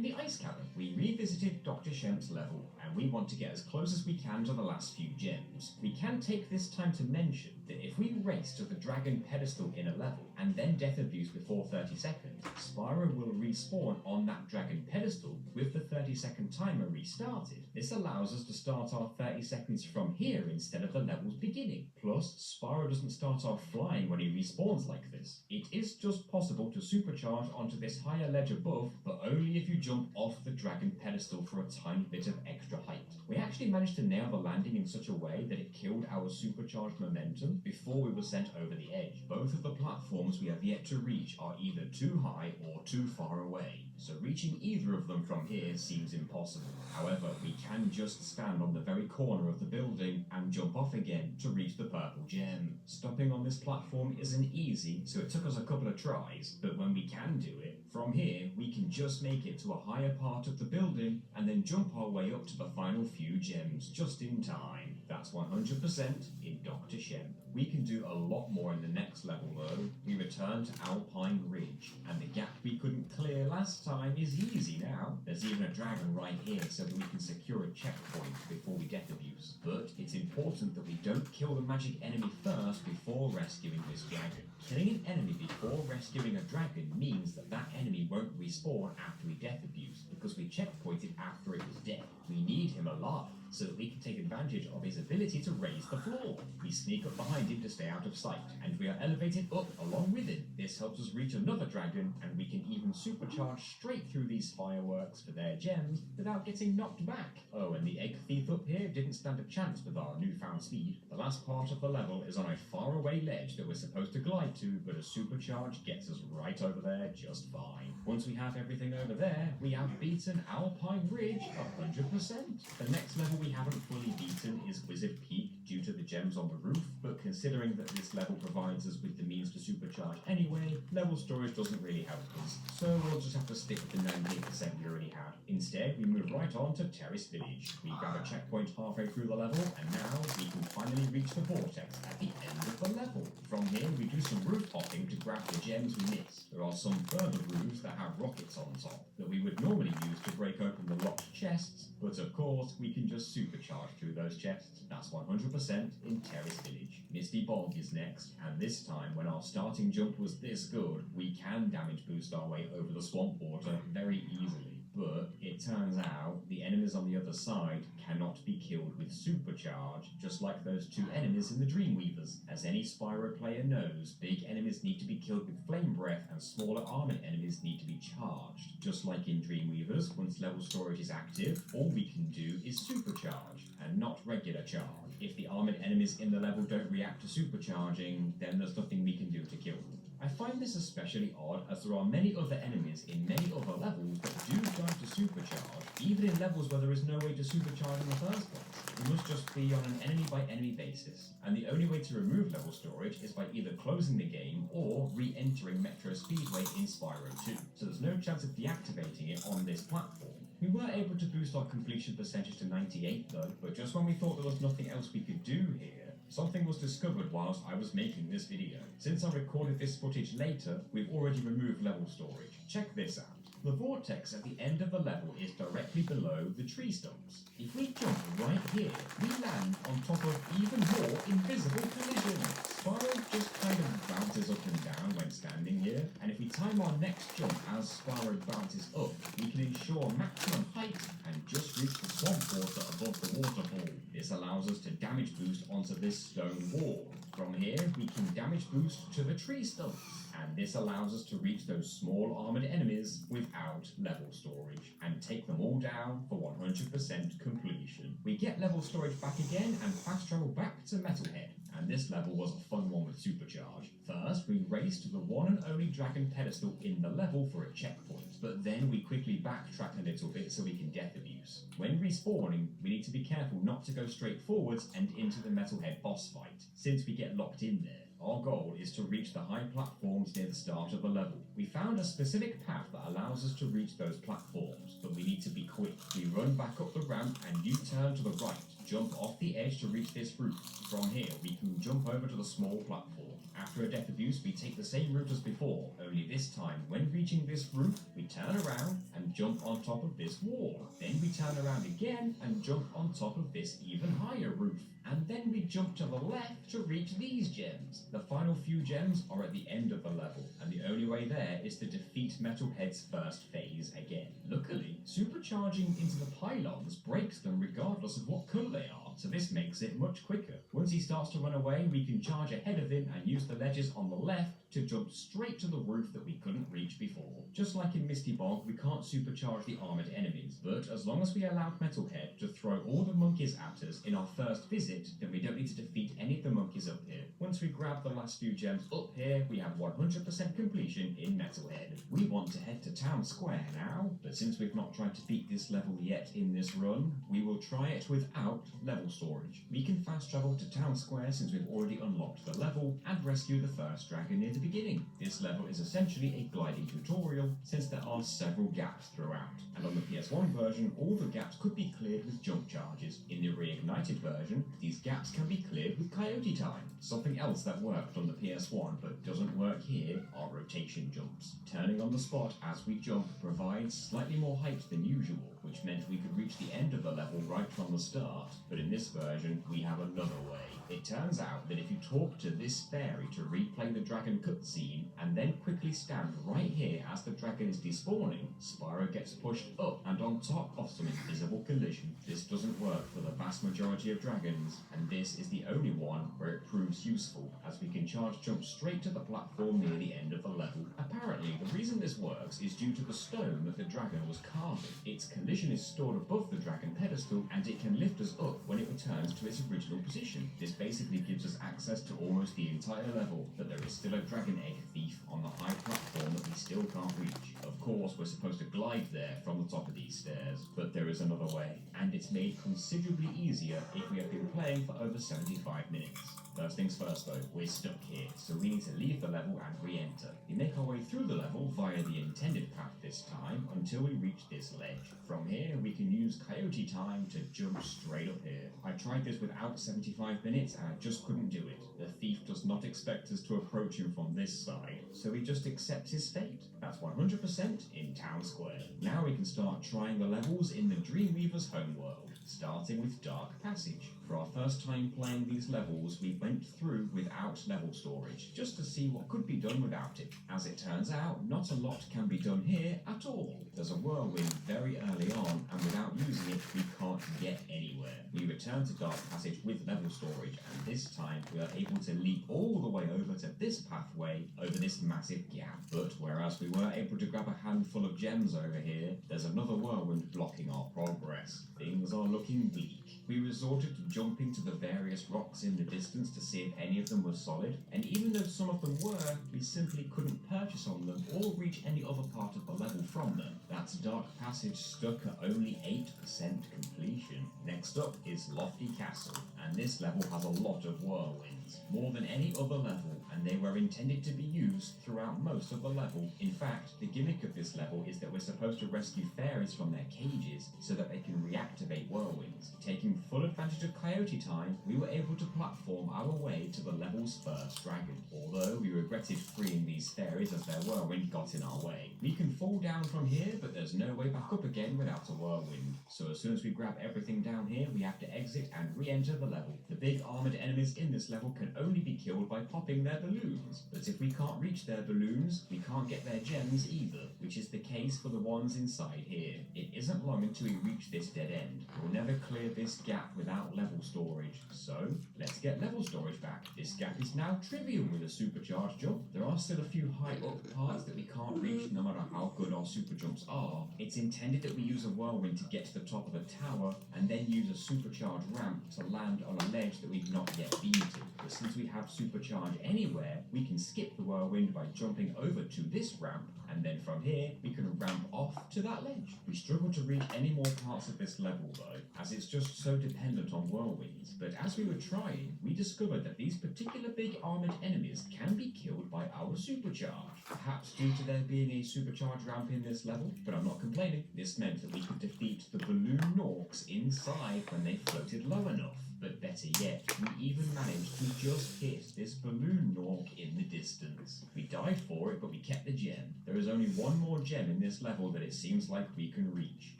the Ice Cavern. We revisited Dr. Shemp's level, and we want to get as close as we can to the last few gems. We can take this time to mention that if we race to the dragon pedestal in a level and then death abuse before 30 seconds, Spyro will respawn on that dragon pedestal with the 30-second timer restarted. This allows us to start our 30 seconds from here instead of the level's beginning. Plus, Spyro doesn't start off flying when he respawns like this. It is just possible to supercharge onto this higher ledge above, but only if you jump off the dragon pedestal for a tiny bit of extra height. We actually managed to nail the landing in such a way that it killed our supercharged momentum before we were sent over the edge. Both of the platforms we have yet to reach are either too high or too far away, so reaching either of them from here seems impossible. However, we can just stand on the very corner of the building and jump off again to reach the purple gem. Stopping on this platform isn't easy, so it took us a couple of tries, but when we can do it, from here we can just make it to a higher part of the building and then jump our way up to the final few gems just in time. That's 100% in Dr. Shemp. We can do a lot more in the next level though. We return to Alpine Ridge, and the gap we couldn't clear last time is easy now. There's even a dragon right here so that we can secure a checkpoint before we death abuse. But it's important that we don't kill the magic enemy first before rescuing this dragon. Killing an enemy before rescuing a dragon means that that enemy won't respawn after we death abuse, because we checkpointed after it was dead. We need him alive so that we can take advantage of his ability to raise the floor. We sneak up behind him to stay out of sight, and we are elevated up along with him. This helps us reach another dragon, and we can even supercharge straight through these fireworks for their gems without getting knocked back. Oh, and the egg thief up here didn't stand a chance with our newfound speed. The last part of the level is on a faraway ledge that we're supposed to glide to, but a supercharge gets us right over there just fine. Once we have everything over there, we have beaten Alpine Ridge 100%. The next level we haven't fully beaten is Wizard Peak due to the gems on the roof, but considering that this level provides us with the means to supercharge anyway, level storage doesn't really help us, so we'll just have to stick with the 98% we already had. Instead, we move right on to Terrace Village. We grab a checkpoint halfway through the level, and now we can finally reach the vortex at the end of the level. From here, we do some roof hopping to grab the gems we missed. There are some further roofs that have rockets on top that we would normally use to break open the locked chests, but of course, we can just supercharge through those chests. That's 100% in Terrace Village. Misty Bog is next, and this time, when our starting jump was this good, we can damage boost our way over the swamp water very easily. But it turns out the enemies on the other side cannot be killed with supercharge, just like those two enemies in the Dreamweavers. As any Spyro player knows, big enemies need to be killed with flame breath and smaller armored enemies need to be charged. Just like in Dreamweavers, once level storage is active, all we can do is supercharge and not regular charge. If the armored enemies in the level don't react to supercharging, then there's nothing we can do to kill them. I find this especially odd as there are many other enemies in many other levels that do try to supercharge, even in levels where there is no way to supercharge in the first place. It must just be on an enemy by enemy basis, and the only way to remove level storage is by either closing the game or re-entering Metro Speedway in Spyro 2, so there's no chance of deactivating it on this platform. We were able to boost our completion percentage to 98 though, but just when we thought there was nothing else we could do here, something was discovered whilst I was making this video. Since I recorded this footage later, we've already removed level storage. Check this out. The vortex at the end of the level is directly below the tree stumps. If we jump right here, we land on top of even more invisible collisions. Spyro just kind of bounces up and down when standing here, and if we time our next jump as Spyro bounces up, we can ensure maximum height and just reach the swamp water above the waterfall. This allows us to damage boost onto this stone wall. From here, we can damage boost to the tree stumps, and this allows us to reach those small armored enemies without level storage, and take them all down for 100% completion. We get level storage back again and fast travel back to Metalhead, and this level was a fun one with supercharge. First, we race to the one and only dragon pedestal in the level for a checkpoint, but then we quickly backtrack a little bit so we can death abuse. When respawning, we need to be careful not to go straight forwards and into the Metalhead boss fight, since we get locked in there. Our goal is to reach the high platforms near the start of the level. We found a specific path that allows us to reach those platforms, but we need to be quick. We run back up the ramp and U-turn to the right. Jump off the edge to reach this roof. From here, we can jump over to the small platform. After a death abuse, we take the same route as before, only this time, when reaching this roof, we turn around and jump on top of this wall. Then we turn around again and jump on top of this even higher roof. And then we jump to the left to reach these gems. The final few gems are at the end of the level, and the only way there is to defeat Metalhead's first phase again. Luckily, supercharging into the pylons breaks them regardless of what colour they are, so this makes it much quicker. Once he starts to run away, we can charge ahead of him and use the ledges on the left to jump straight to the roof that we couldn't reach before. Just like in Misty Bog, we can't supercharge the armoured enemies, but as long as we allowed Metalhead to throw all the monkeys at us in our first visit, then we don't need to defeat any of the monkeys up here. Once we grab the last few gems up here, we have 100% completion in Metalhead. We want to head to Town Square now, but since we've not tried to beat this level yet in this run, we will try it without level storage. We can fast travel to Town Square since we've already unlocked the level, and rescue the first dragon near the beginning. This level is essentially a gliding tutorial since there are several gaps throughout, and on the PS1 version all the gaps could be cleared with jump charges. In the reignited version, these gaps can be cleared with Coyote Time. Something else that worked on the PS1 but doesn't work here are rotation jumps. Turning on the spot as we jump provides slightly more height than usual, which meant we could reach the end of the level right from the start, but in this version we have another way. It turns out that if you talk to this fairy to replay the dragon cutscene and then quickly stand right here as the dragon is despawning, Spyro gets pushed up and on top of some invisible collision. This doesn't work for the vast majority of dragons, and this is the only one where it proves useful, as we can charge jump straight to the platform near the end of the level. Apparently, the reason this works is due to the stone that the dragon was carving. Its collision is stored above the dragon pedestal, and it can lift us up when it returns to its original position. This basically gives us access to almost the entire level, but there is still a dragon egg thief on the high platform that we still can't reach. Of course, we're supposed to glide there from the top of these stairs, but there is another way, and it's made considerably easier if we have been playing for over 75 minutes. First things first though, we're stuck here, so we need to leave the level and re-enter. We make our way through the level via the intended path this time until we reach this ledge. From here, we can use Coyote Time to jump straight up here. I tried this without 75 minutes and I just couldn't do it. The thief does not expect us to approach him from this side, so he just accepts his fate. That's 100% in Town Square. Now we can start trying the levels in the Dreamweaver's homeworld, starting with Dark Passage. For our first time playing these levels, we went through without level storage, just to see what could be done without it. As it turns out, not a lot can be done here at all. There's a whirlwind very early on, and without using it, we can't get anywhere. We return to Dark Passage with level storage, and this time we are able to leap all the way over to this pathway over this massive gap. But whereas we were able to grab a handful of gems over here, there's another whirlwind blocking our progress. Things are looking bleak. We resorted to jumping to the various rocks in the distance to see if any of them were solid, and even though some of them were, we simply couldn't purchase on them or reach any other part of the level from them. That's Dark Passage stuck at only 8% completion. Next up is Lofty Castle, and this level has a lot of whirlwinds, more than any other level, and they were intended to be used throughout most of the level. In fact, the gimmick of this level is that we're supposed to rescue fairies from their cages so that they can reactivate whirlwinds. Taking full advantage of Coyote time, we were able to platform our way to the level's first dragon, although we regretted freeing these fairies as their whirlwind got in our way. We can fall down from here, but there's no way back up again without a whirlwind, so as soon as we grab everything down here, we have to exit and re-enter the level. The big armoured enemies in this level can only be killed by popping their balloons, but if we can't reach their balloons, we can't get their gems either, which is the case for the ones inside here. It isn't long until we reach this dead end. We'll never clear this gap without level storage, so let's get level storage back. This gap is now trivial with a supercharged jump. There are still a few high up parts that we can't reach no matter how good our super jumps are. It's intended that we use a whirlwind to get to the top of a tower and then use a supercharged ramp to land on a ledge that we've not yet been to. But since we have supercharge anywhere, we can skip the whirlwind by jumping over to this ramp, and then from here we can ramp off to that ledge. We struggle to reach any more parts of this level though, as it's just so dependent on whirlwinds. But as we were trying, we discovered that these particular big armoured enemies can be killed by our supercharge. Perhaps due to there being a supercharge ramp in this level, but I'm not complaining. This meant that we could defeat the balloon Norks inside when they floated low enough. But better yet, we even managed to just hit this balloon Nork in the distance. We died for it, but we kept the gem. There is only one more gem in this level that it seems like we can reach,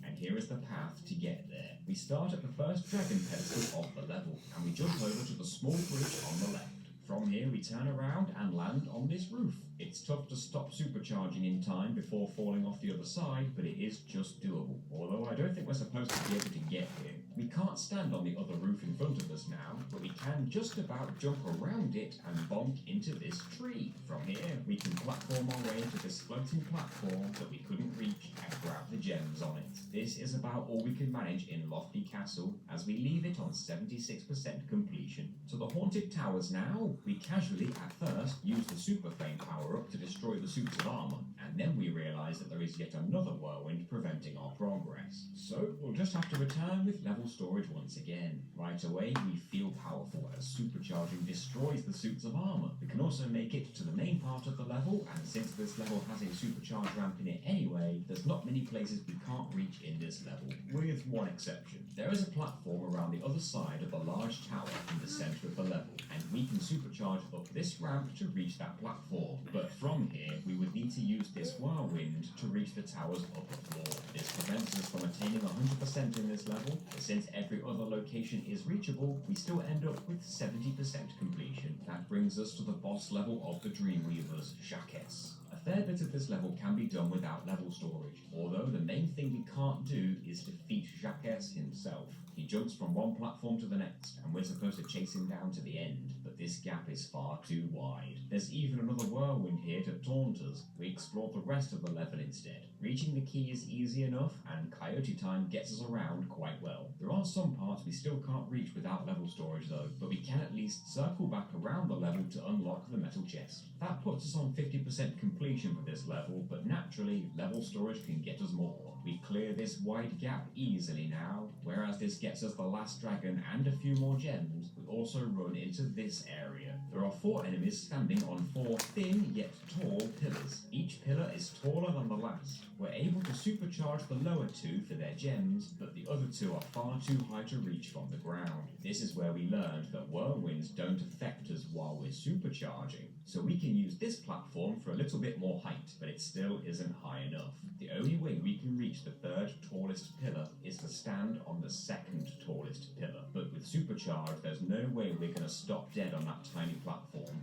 and here is the path to get there. We start at the first dragon pedestal of the level, and we jump over to the small bridge on the left. From here we turn around and land on this roof. It's tough to stop supercharging in time before falling off the other side, but it is just doable. Although I don't think we're supposed to be able to get here. We can't stand on the other roof in front of us now, but we can just about jump around it and bonk into this tree. From here we can platform our way to this floating platform that we couldn't reach and grab the gems on it. This is about all we can manage in Lofty Castle, as we leave it on 76% completion. To the Haunted Towers now. We casually, at first, use the Super Flame power-up to destroy the suits of armour, and then we realise that there is yet another whirlwind preventing our progress. So we'll just have to return with level storage once again. Right away, we feel powerful as supercharging destroys the suits of armour. We can also make it to the main part of the level, and since this level has a supercharged ramp in it anyway, there's not many places we can't reach in this level, with one exception. There is a platform around the other side of the large tower in the centre of the level, and we can supercharge up this ramp to reach that platform. But from here, we would need to use this whirlwind to reach the tower's upper floor. This prevents us from attaining 100% in this level, but since every other location is reachable, we still end up with 70% completion. That brings us to the boss level of the Dreamweavers, Jacques. A fair bit of this level can be done without level storage, although the main thing we can't do is defeat Jacques himself. He jumps from one platform to the next, and we're supposed to chase him down to the end, but this gap is far too wide. There's even another whirlwind here to taunt us. We explore the rest of the level instead. Reaching the key is easy enough, and Coyote time gets us around quite well. There are some parts we still can't reach without level storage though, but we can at least circle back around the level to unlock the metal chest. That puts us on 50% completion for this level, but naturally, level storage can get us more. We clear this wide gap easily now, whereas this gets us the last dragon and a few more gems. We also run into this area. There are 4 enemies standing on 4 thin yet tall pillars. Each pillar is taller than the last. We're able to supercharge the lower 2 for their gems, but the other 2 are far too high to reach from the ground. This is where we learned that whirlwinds don't affect us while we're supercharging, so we can use this platform for a little bit more height, but it still isn't high enough. The only way we can reach the 3rd tallest pillar is to stand on the 2nd tallest pillar, but with supercharge there's no way we're going to stop dead on that tiny platform,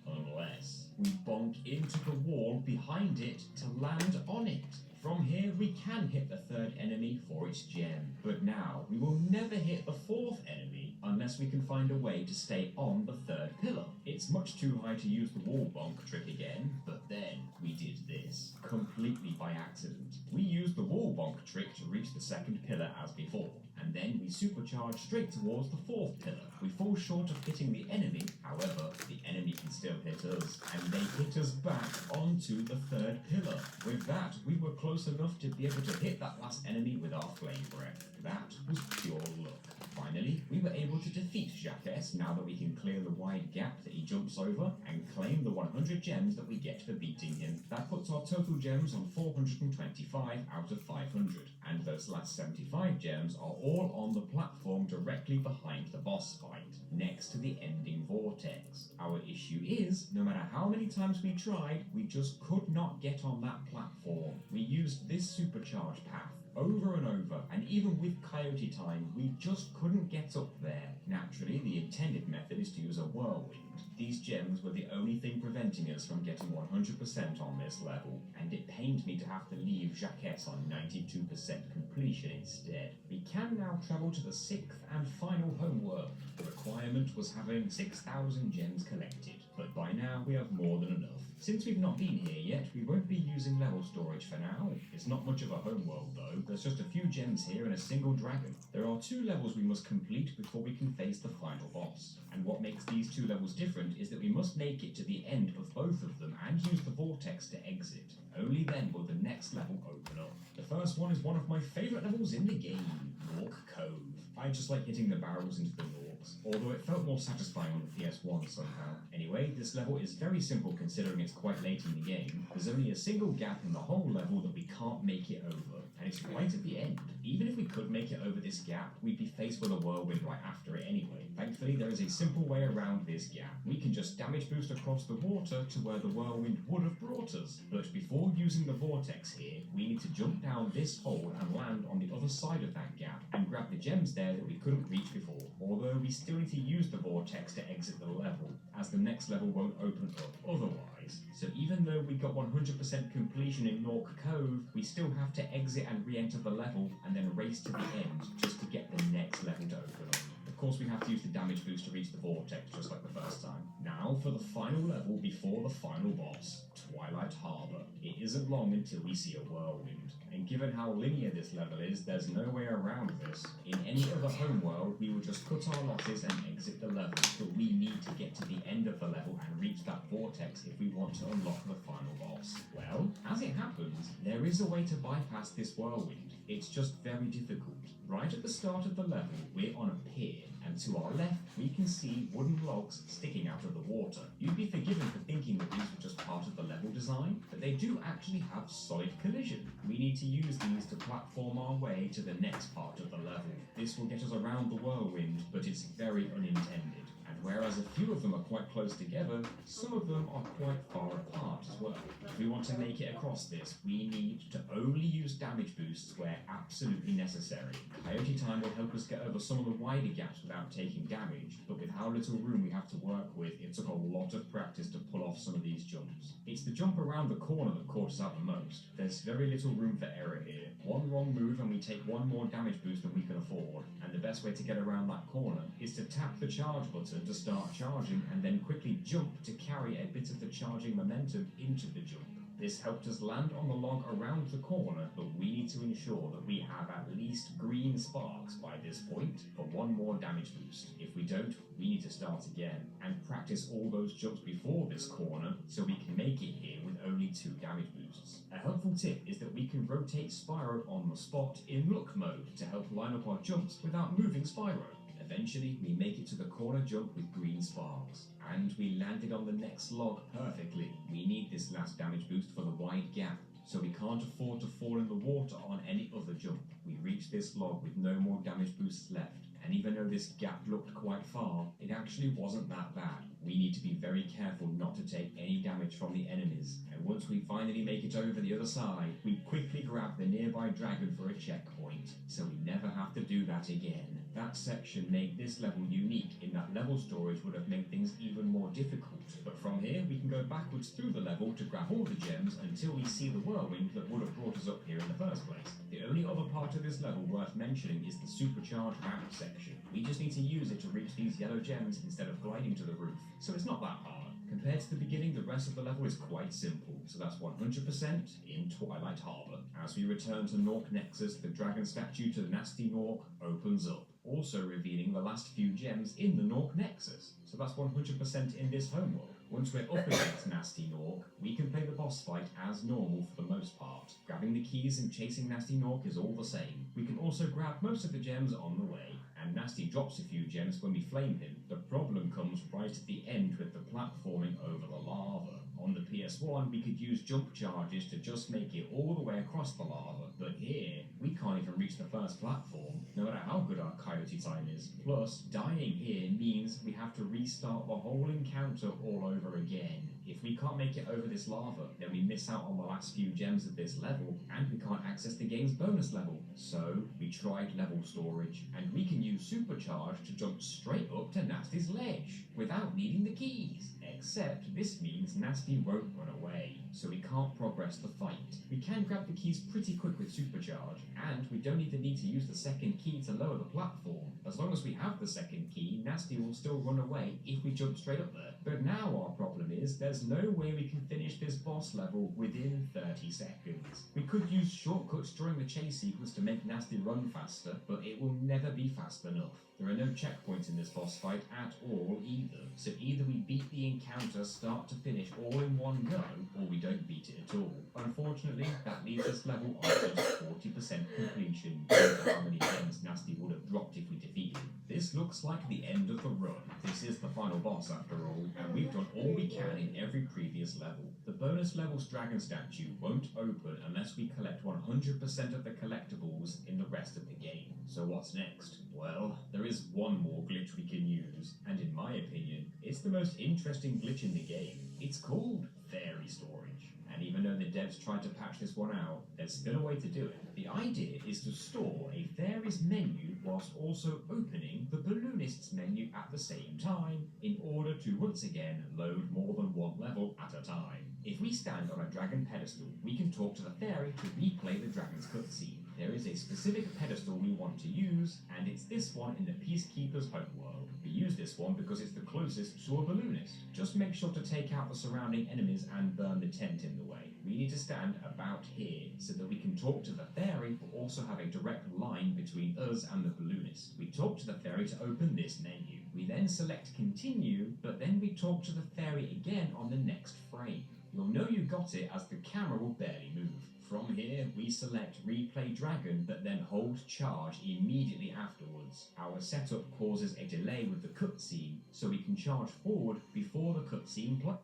unless we bonk into the wall behind it to land on it. From here we can hit the 3rd enemy for its gem, but now we will never hit the 4th enemy unless we can find a way to stay on the 3rd pillar. It's much too high to use the wall bonk trick again, but then we did this, completely by accident. We used the wall bonk trick to reach the 2nd pillar as before, and then we supercharge straight towards the 4th pillar. We fall short of hitting the enemy, however, the enemy can still hit us, and they hit us back onto the 3rd pillar. With that, we were close enough to be able to hit that last enemy with our flame breath. That was pure luck. Finally, we were able to defeat Jacques now that we can clear the wide gap that he jumps over and claim the 100 gems that we get for beating him. That puts our total gems on 425 out of 500, and those last 75 gems are all on the platform directly behind the boss fight, next to the ending vortex. Our issue is, no matter how many times we tried, we just could not get on that platform. We used this supercharge path over and over, and even with Coyote Time, we just couldn't get up there. Naturally, the intended method is to use a whirlwind. These gems were the only thing preventing us from getting 100% on this level, and it pained me to have to leave Jacques on 92% completion instead. We can now travel to the 6th and final homeworld. The requirement was having 6,000 gems collected, but by now we have more than enough. Since we've not been here yet, we won't be using level storage for now. It's not much of a homeworld though, there's just a few gems here and a single dragon. There are 2 levels we must complete before we can face the final boss. And what makes these 2 levels different is that we must make it to the end of both of them and use the vortex to exit. Only then will the next level open up. The first one is one of my favourite levels in the game, Nork Cove. I just like hitting the barrels into the Norks, although it felt more satisfying on the PS1 somehow. Anyway, this level is very simple considering it's quite late in the game. There's only a single gap in the whole level that we can't make it over, and it's right at the end. Even if we could make it over this gap, we'd be faced with a whirlwind right after it anyway. Thankfully, there is a simple way around this gap. We can just damage boost across the water to where the whirlwind would have brought us. But before using the vortex here, we need to jump down this hole and land on the other side of that gap and grab the gems there that we couldn't reach before. Although we still need to use the vortex to exit the level, as the next level won't open up otherwise. So even though we got 100% completion in Nork Cove, we still have to exit and re-enter the level and then race to the end just to get the next level to open up. Of course, we have to use the damage boost to reach the vortex, just like the first time. Now for the final level before the final boss, Twilight Harbor. It isn't long until we see a whirlwind, and given how linear this level is, there's no way around this. In any other homeworld, we would just cut our losses and exit the level, but we need to get to the end of the level and reach that vortex if we want to unlock the final boss. Well, as it happens, there is a way to bypass this whirlwind. It's just very difficult. Right at the start of the level, we're on a pier, and to our left, we can see wooden logs sticking out of the water. You'd be forgiven for thinking that these were just part of the level design, but they do actually have solid collision. We need to use these to platform our way to the next part of the level. This will get us around the whirlwind, but it's very unintended. Whereas a few of them are quite close together, some of them are quite far apart as well. If we want to make it across this, we need to only use damage boosts where absolutely necessary. Coyote Time will help us get over some of the wider gaps without taking damage, but with how little room we have to work with, it took a lot of practice to pull off some of these jumps. It's the jump around the corner that caught us out the most. There's very little room for error here. One wrong move and we take one more damage boost than we can afford, and the best way to get around that corner is to tap the charge button to start charging and then quickly jump to carry a bit of the charging momentum into the jump. This helped us land on the log around the corner, but we need to ensure that we have at least green sparks by this point for one more damage boost. If we don't, we need to start again and practice all those jumps before this corner so we can make it here with only 2 damage boosts. A helpful tip is that we can rotate Spyro on the spot in look mode to help line up our jumps without moving Spyro. Eventually, we make it to the corner jump with green sparks, and we landed on the next log perfectly. We need this last damage boost for the wide gap, so we can't afford to fall in the water on any other jump. We reached this log with no more damage boosts left, and even though this gap looked quite far, it actually wasn't that bad. We need to be very careful not to take any damage from the enemies, and once we finally make it over the other side, we quickly grab the nearby dragon for a checkpoint, so we never have to do that again. That section made this level unique in that level storage would have made things even more difficult, but from here we can go backwards through the level to grab all the gems until we see the whirlwind that would have brought us up here in the first place. The only other part of this level worth mentioning is the supercharged ramp section. We just need to use it to reach these yellow gems instead of gliding to the roof, so it's not that hard. Compared to the beginning, the rest of the level is quite simple, so that's 100% in Twilight Harbor. As we return to Nork Nexus, the dragon statue to Gnasty Nork opens up, also revealing the last few gems in the Nork Nexus, so that's 100% in this homeworld. Once we're up against Gnasty Nork, we can play the boss fight as normal for the most part. Grabbing the keys and chasing Gnasty Nork is all the same. We can also grab most of the gems on the way, and Gnasty drops a few gems when we flame him. The problem comes right at the end with the platforming over the lava. On the PS1, we could use jump charges to just make it all the way across the lava, but here, we can't even reach the first platform, no matter how good our coyote time is. Plus, dying here means we have to restart the whole encounter all over again. If we can't make it over this lava, then we miss out on the last few gems of this level, and we can't access the game's bonus level. So, we tried level storage, and we can use Supercharge to jump straight up to Gnasty's ledge, without needing the keys. Except this means Gnasty won't run away, so we can't progress the fight. We can grab the keys pretty quick with Supercharge, and we don't even need to use the second key to lower the platform. As long as we have the second key, Gnasty will still run away if we jump straight up there. But now our problem is there's no way we can finish this boss level within 30 seconds. We could use shortcuts during the chase sequence to make Gnasty run faster, but it will never be fast enough. There are no checkpoints in this boss fight at all either, so either we beat the encounter start to finish all in one go, or we don't beat it at all. Unfortunately, that leaves this level on just 40% completion, due to how many gems Gnasty would have dropped if we defeated him. This looks like the end of the run. This is the final boss after all, and we've done all we can in every previous level. The bonus level's dragon statue won't open unless we collect 100% of the collectibles in the rest of the game. So what's next? Well, there is one more glitch we can use, and in my opinion, it's the most interesting glitch in the game. It's called Fairy Storage. And even though the devs tried to patch this one out, there's still a way to do it. The idea is to store a fairies menu whilst also opening the balloonists menu at the same time, in order to once again load more than one level at a time. If we stand on a dragon pedestal, we can talk to the fairy to replay the dragon's cutscene. There is a specific pedestal we want to use, and it's this one in the Peacekeeper's homeworld. We use this one because it's the closest to a balloonist. Just make sure to take out the surrounding enemies and burn the tent in the way. We need to stand about here so that we can talk to the fairy but also have a direct line between us and the balloonist. We talk to the fairy to open this menu. We then select continue, but then we talk to the fairy again on the next frame. You'll know you got it as the camera will barely move. From here, we select Replay Dragon, but then hold charge immediately afterwards. Our setup causes a delay with the cutscene, so we can charge forward before the cutscene plays.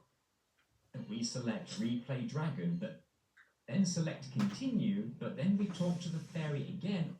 We select Replay Dragon, but then select Continue, but then we talk to the fairy again.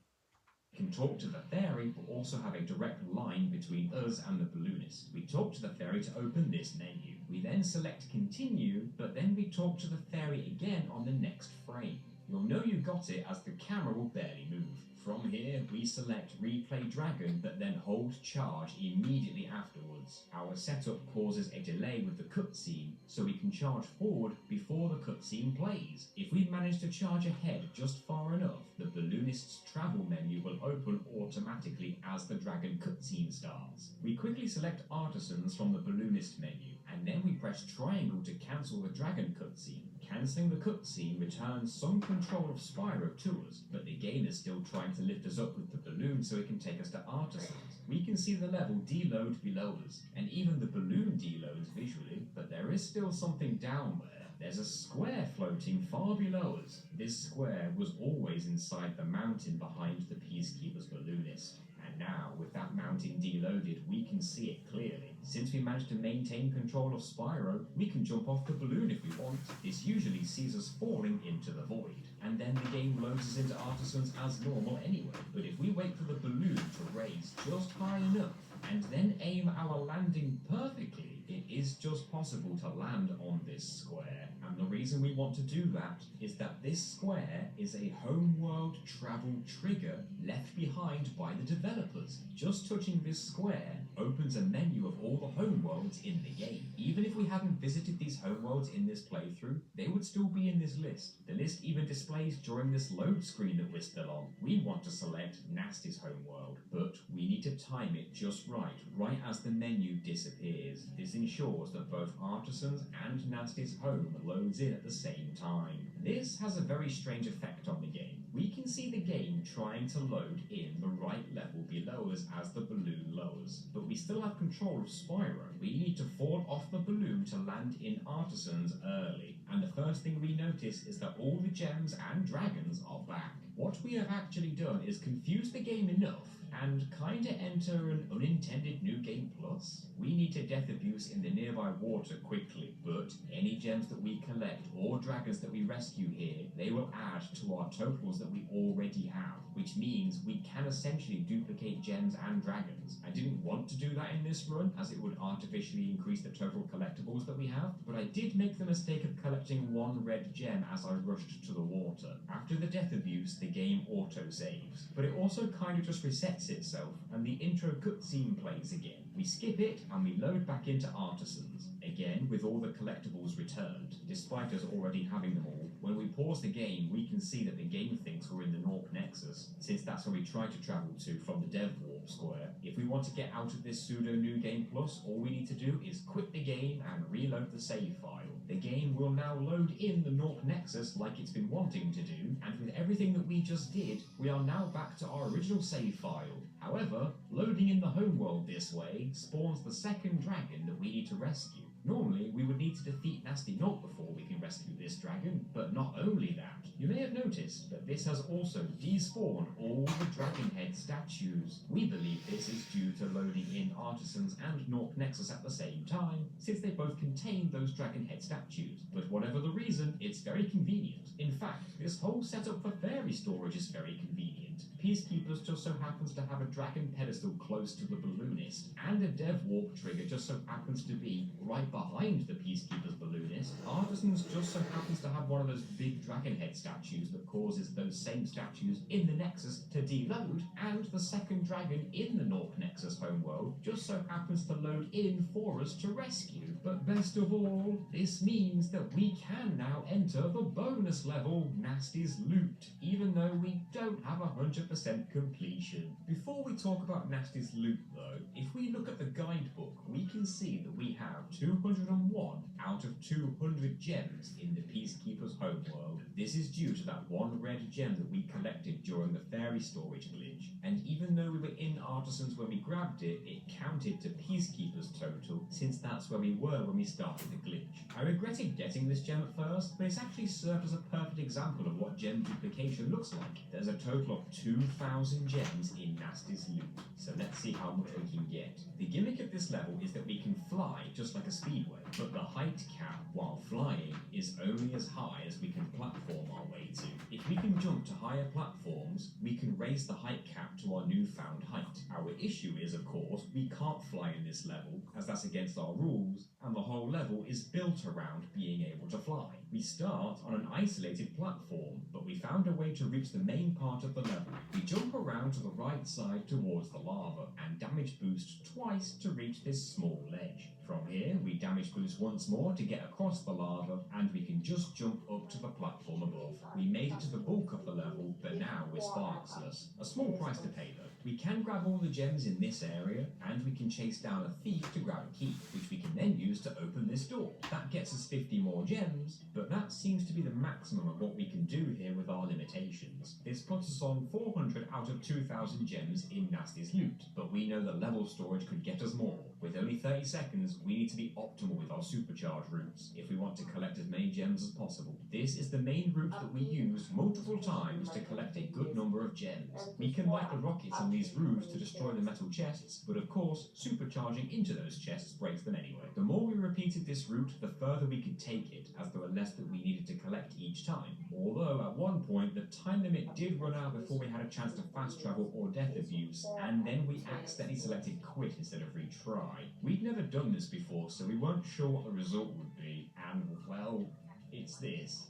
We can talk to the fairy, but also have a direct line between us and the balloonist. We talk to the fairy to open this menu. We then select Continue, but then we talk to the fairy again on the next frame. You'll know you got it as the camera will barely move. From here, we select Replay Dragon, but then hold charge immediately afterwards. Our setup causes a delay with the cutscene, so we can charge forward before the cutscene plays. If we manage to charge ahead just far enough, the balloonist's travel menu will open automatically as the dragon cutscene starts. We quickly select Artisans from the balloonist menu, and then we press triangle to cancel the dragon cutscene. Cancelling the cutscene returns some control of Spyro to us, but the game is still trying to lift us up with the balloon so it can take us to Artisans. We can see the level deload below us, and even the balloon deloads visually, but there is still something down there. There's a square floating far below us. This square was always inside the mountain behind the Peacekeeper's balloonist, and And now, with that mountain deloaded, we can see it clearly. Since we managed to maintain control of Spyro, we can jump off the balloon if we want. This usually sees us falling into the void, and then the game loads us into Artisans as normal anyway. But if we wait for the balloon to raise just high enough, and then aim our landing perfectly, it is just possible to land on this square. And the reason we want to do that is that this square is a homeworld travel trigger left behind by the developers. Just touching this square opens a menu of all the homeworlds in the game. Even if we hadn't visited these homeworlds in this playthrough, they would still be in this list. The list even displays during this load screen that we're still on. We want to select Gnasty's homeworld, but we need to time it just right as the menu disappears. This ensures that both Artisans and Gnasty's home loads in at the same time. This has a very strange effect on the game. We can see the game trying to load in the right level below us as the balloon lowers, but we still have control of Spyro. We need to fall off the balloon to land in Artisans early, and the first thing we notice is that all the gems and dragons are back. What we have actually done is confuse the game enough and kinda enter an unintended new game plus. We need to death abuse in the nearby water quickly, but any gems that we collect or dragons that we rescue here, they will add to our totals that we already have, which means we can essentially duplicate gems and dragons. I didn't want to do that in this run, as it would artificially increase the total collectibles that we have, but I did make the mistake of collecting one red gem as I rushed to the water. After the death abuse, the game auto-saves, but it also kind of just resets itself, and the intro cutscene plays again. We skip it, and we load back into Artisans, again with all the collectibles returned, despite us already having them all. When we pause the game, we can see that the game thinks we're in the Norp Nexus, since that's where we try to travel to from the Dev Warp Square. If we want to get out of this pseudo New Game Plus, all we need to do is quit the game and reload the save file. The game will now load in the Norp Nexus like it's been wanting to do, and with everything that we just did, we are now back to our original save file. However, loading in the homeworld this way spawns the second dragon that we need to rescue. Normally, we would need to defeat Gnasty Norp before we can rescue this dragon, but not only that, you may have noticed that this has also despawned all the dragon head statues. We believe this is due to loading in Artisans and Norp Nexus at the same time, since they both contain those dragon head statues. But whatever the reason, it's very convenient. In fact, this whole setup for fairy storage is very convenient. Peacekeepers just so happens to have a dragon pedestal close to the balloonist, and a dev warp trigger just so happens to be right behind the Peacekeeper's balloonist. Artisans just so happens to have one of those big dragon head statues that causes those same statues in the Nexus to deload, and the second dragon in the Norp Nexus homeworld just so happens to load in for us to rescue. But best of all, this means that we can now enter the bonus level, Gnasty's Loot, even though we don't have 100% completion. Before we talk about Gnasty's Loot though, if we look at the guidebook, we can see that we have 201 out of 200 gems in the Peacekeeper's homeworld. This is due to that one red gem that we collected during the fairy storage glitch, and even though we were in Artisans when we grabbed it, it counted to Peacekeeper's total, since that's where we were when we started the glitch. I regretted getting this gem at first, but it's actually served as a perfect example of what gem duplication looks like. There's a total of 2,000 gems in Gnasty's Loot, so let's see how much we can get. The gimmick of this level is that we can fly just like a speedway, but the height cap while flying is only as high as we can platform our way to. If we can jump to higher platforms, we can raise the height cap to our newfound height. Our issue is, of course, we can't fly in this level, as that's against our rules, and the whole level is built around being able to fly. We start on an isolated platform, but we found a way to reach the main part of the level. We jump around to the right side towards the lava, and damage boost twice to reach this small ledge. From here, we damage boost once more to get across the lava, and we can just jump up to the platform above. We made it to the bulk of the level, but now we're sparksless. A small price to pay though. We can grab all the gems in this area, and we can chase down a thief to grab a key, which we can then use to open this door. That gets us 50 more more gems, but that seems to be the maximum of what we can do here with our limitations. This puts us on 400 out of 2,000 gems in Nasty's loot, but we know that level storage could get us more. With only 30 seconds, we need to be optimal with our supercharge routes if we want to collect as many gems as possible. This is the main route that we use multiple times to collect a good number of gems. We can light the rockets on these roofs to destroy the metal chests, but of course, supercharging into those chests breaks them anyway. The more we repeated this route, the further we could take it, as there were less that we needed to collect each time. Although at one point, the time limit did run out before we had a chance to fast travel or death abuse, and then we accidentally selected quit instead of retry. We'd never done this before, so we weren't sure what the result would be, and well, it's this.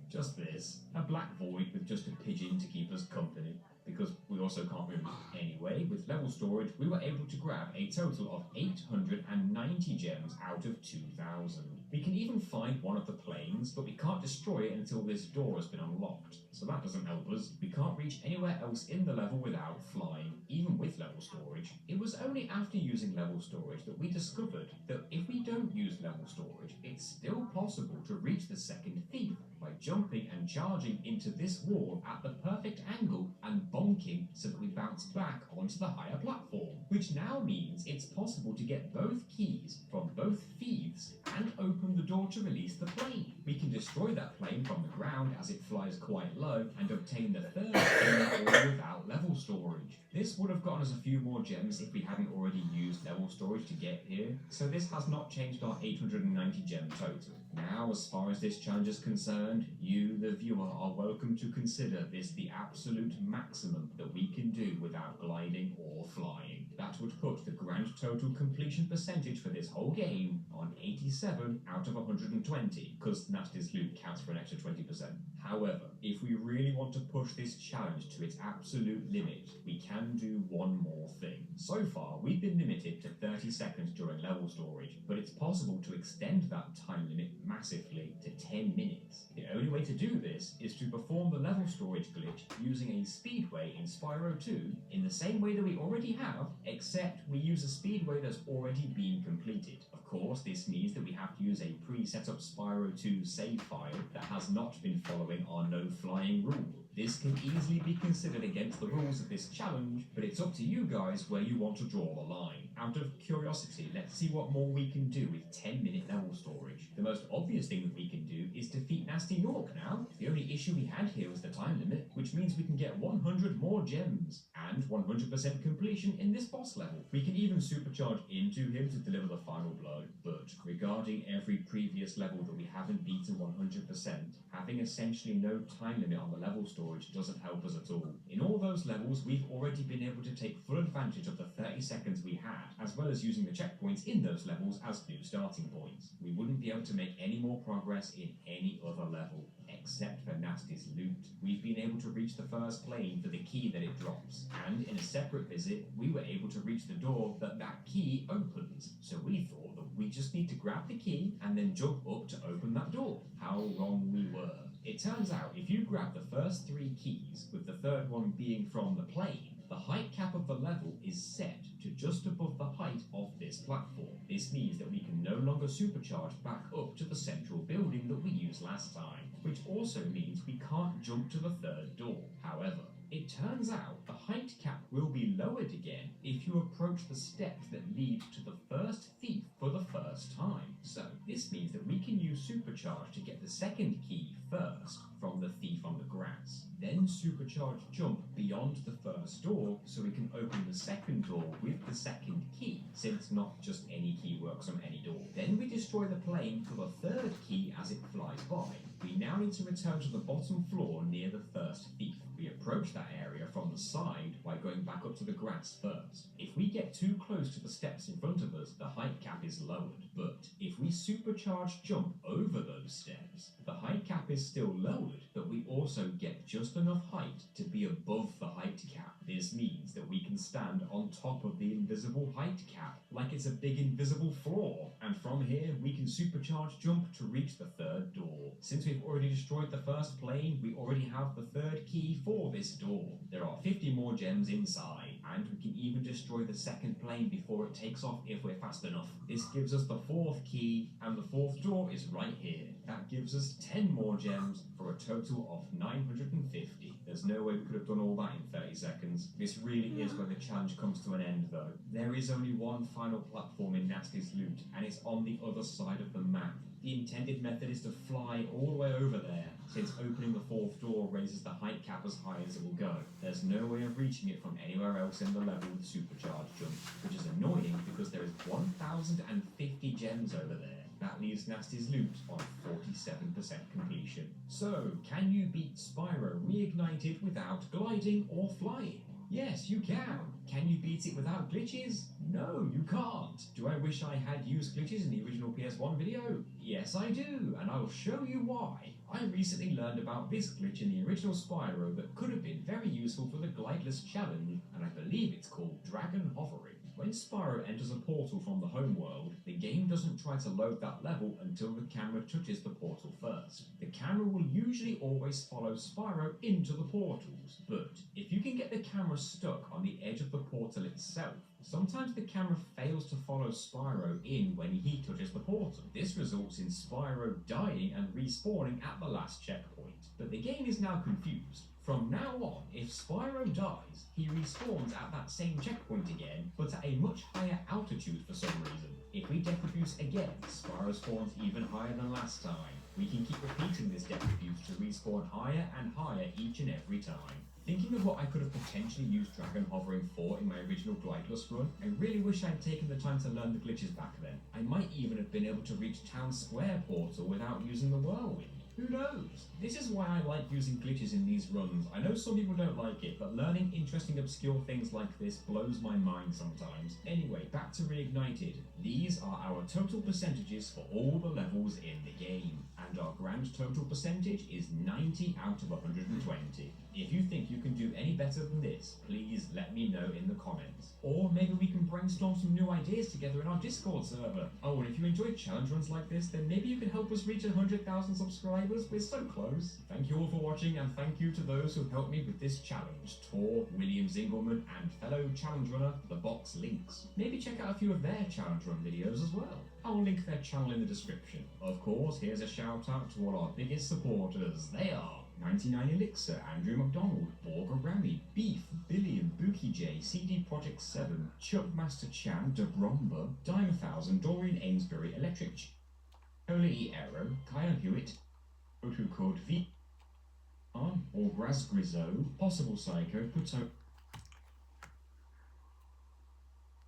Just this. A black void with just a pigeon to keep us company. Because we also can't move anyway, with level storage, we were able to grab a total of 890 gems out of 2,000. We can even find one of the planes, but we can't destroy it until this door has been unlocked. So that doesn't help us. We can't reach anywhere else in the level without flying, even with level storage. It was only after using level storage that we discovered that if we don't use level storage, it's still possible to reach the second thief by jumping and charging into this wall at the perfect angle and bonking so that we bounce back onto the higher platform, which now means it's possible to get both keys from both thieves and open the door to release the plane. We can destroy that plane from the ground as it flies quite low and obtain the third key all without level storage. This would have gotten us a few more gems if we hadn't already used level storage to get here, so this has not changed our 890 gem total. Now, as far as this challenge is concerned, you, the viewer, are welcome to consider this the absolute maximum that we can do without gliding or flying. That would put the grand total completion percentage for this whole game on 87 out of 120, because Nasty's loot counts for an extra 20%. However, if we really want to push this challenge to its absolute limit, we can do one more thing. So far, we've been limited to 30 seconds during level storage, but it's possible to extend that time limit massively to 10 minutes. The only way to do this is to perform the level storage glitch using a speedway in Spyro 2 in the same way that we already have, except we use a speedway that's already been completed. Of course, this means that we have to use a pre-set up Spyro 2 save file that has not been following our no flying rule. This can easily be considered against the rules of this challenge, but it's up to you guys where you want to draw the line. Out of curiosity, let's see what more we can do with 10-minute level storage. The most obvious thing that we can do is defeat Nasty Nork now. The only issue we had here was the time limit, which means we can get 100 more gems and 100% completion in this boss level. We can even supercharge into him to deliver the final blow, but regarding every previous level that we haven't beaten 100%, having essentially no time limit on the level storage doesn't help us at all. In all those levels, we've already been able to take full advantage of the 30 seconds we had, as well as using the checkpoints in those levels as new starting points. We wouldn't be able to make any more progress in any other level, except for Nasty's loot. We've been able to reach the first plane for the key that it drops, and in a separate visit, we were able to reach the door that key opens. So we thought that we just need to grab the key and then jump up to open that door. How wrong we were. It turns out if you grab the first 3 keys, with the third one being from the plane, the height cap of the level is set to just above the height of this platform. This means that we can no longer supercharge back up to the central building that we used last time, which also means we can't jump to the third door. However, it turns out the height cap will be lowered again if you approach the steps that lead to the first thief for the first time. So this means that we can use supercharge to get the second key first from the thief on the grass, then supercharge jump beyond the first door so we can open the second door with the second key, since not just any key works on any door. Then we destroy the plane for the third key as it flies by. We now need to return to the bottom floor near the first thief. We approach that area from the side by going back up to the grass first. If we get too close to the steps in front of us, the height cap is lowered. But if we supercharge jump over those steps, the height cap is still lowered, but we also get just enough height to be above the height cap. This means that we can stand on top of the invisible height cap, like it's a big invisible floor. And from here, we can supercharge jump to reach the third door. Since we've already destroyed the first plane, we already have the third key for this door. There are 50 more gems inside, and we can even destroy the second plane before it takes off if we're fast enough. This gives us the 4th key, and the 4th door is right here. That gives us 10 more gems for a total of 950. There's no way we could have done all that in 30 seconds. This really is where the challenge comes to an end though. There is only one final platform in Nasty's loot, and it's on the other side of the map. The intended method is to fly all the way over there, since opening the 4th door raises the height cap as high as it will go. There's no way of reaching it from anywhere else in the level with supercharged jump, which is annoying because there is 1,050 gems over there. That leaves Nasty's loot on 47% completion. So, can you beat Spyro reignited without gliding or flying? Yes, you can. Can you beat it without glitches? No, you can't. Do I wish I had used glitches in the original PS1 video? Yes, I do, and I'll show you why. I recently learned about this glitch in the original Spyro that could have been very useful for the glideless challenge, and I believe it's called Dragon Hovering. When Spyro enters a portal from the home world, the game doesn't try to load that level until the camera touches the portal first. The camera will usually always follow Spyro into the portals, but if you can get the camera stuck on the edge of the portal itself, sometimes the camera fails to follow Spyro in when he touches the portal. This results in Spyro dying and respawning at the last checkpoint. But the game is now confused. From now on, if Spyro dies, he respawns at that same checkpoint again, but at a much higher altitude for some reason. If we defuse again, Spyro spawns even higher than last time. We can keep repeating this defuse to respawn higher and higher each and every time. Thinking of what I could have potentially used Dragon Hovering for in my original Glideless run, I really wish I'd taken the time to learn the glitches back then. I might even have been able to reach Town Square portal without using the whirlwind. Who knows? This is why I like using glitches in these runs. I know some people don't like it, but learning interesting obscure things like this blows my mind sometimes. Anyway, back to Reignited. These are our total percentages for all the levels in the game, and our grand total percentage is 90 out of 120. If you think you can do any better than this, please let me know in the comments. Or maybe we can brainstorm some new ideas together in our Discord server. Oh, and if you enjoy challenge runs like this, then maybe you can help us reach 100,000 subscribers. We're so close. Thank you all for watching, and thank you to those who helped me with this challenge. Tor, William Zingelman, and fellow challenge runner, The Box Links. Maybe check out a few of their challenge run videos as well. I'll link their channel in the description. Of course, here's a shout out to all our biggest supporters. They are 99 Elixir, Andrew McDonald, Borger Rami, Beef, Billy and Bookie J, CD Project 7, Chuckmaster Chan, DeBromba, Dime 1000, Dorian Amesbury, Electric Cola E Arrow, Kyle Hewitt, Photo Code V, or Graz Grizzo, Possible Psycho, Puto.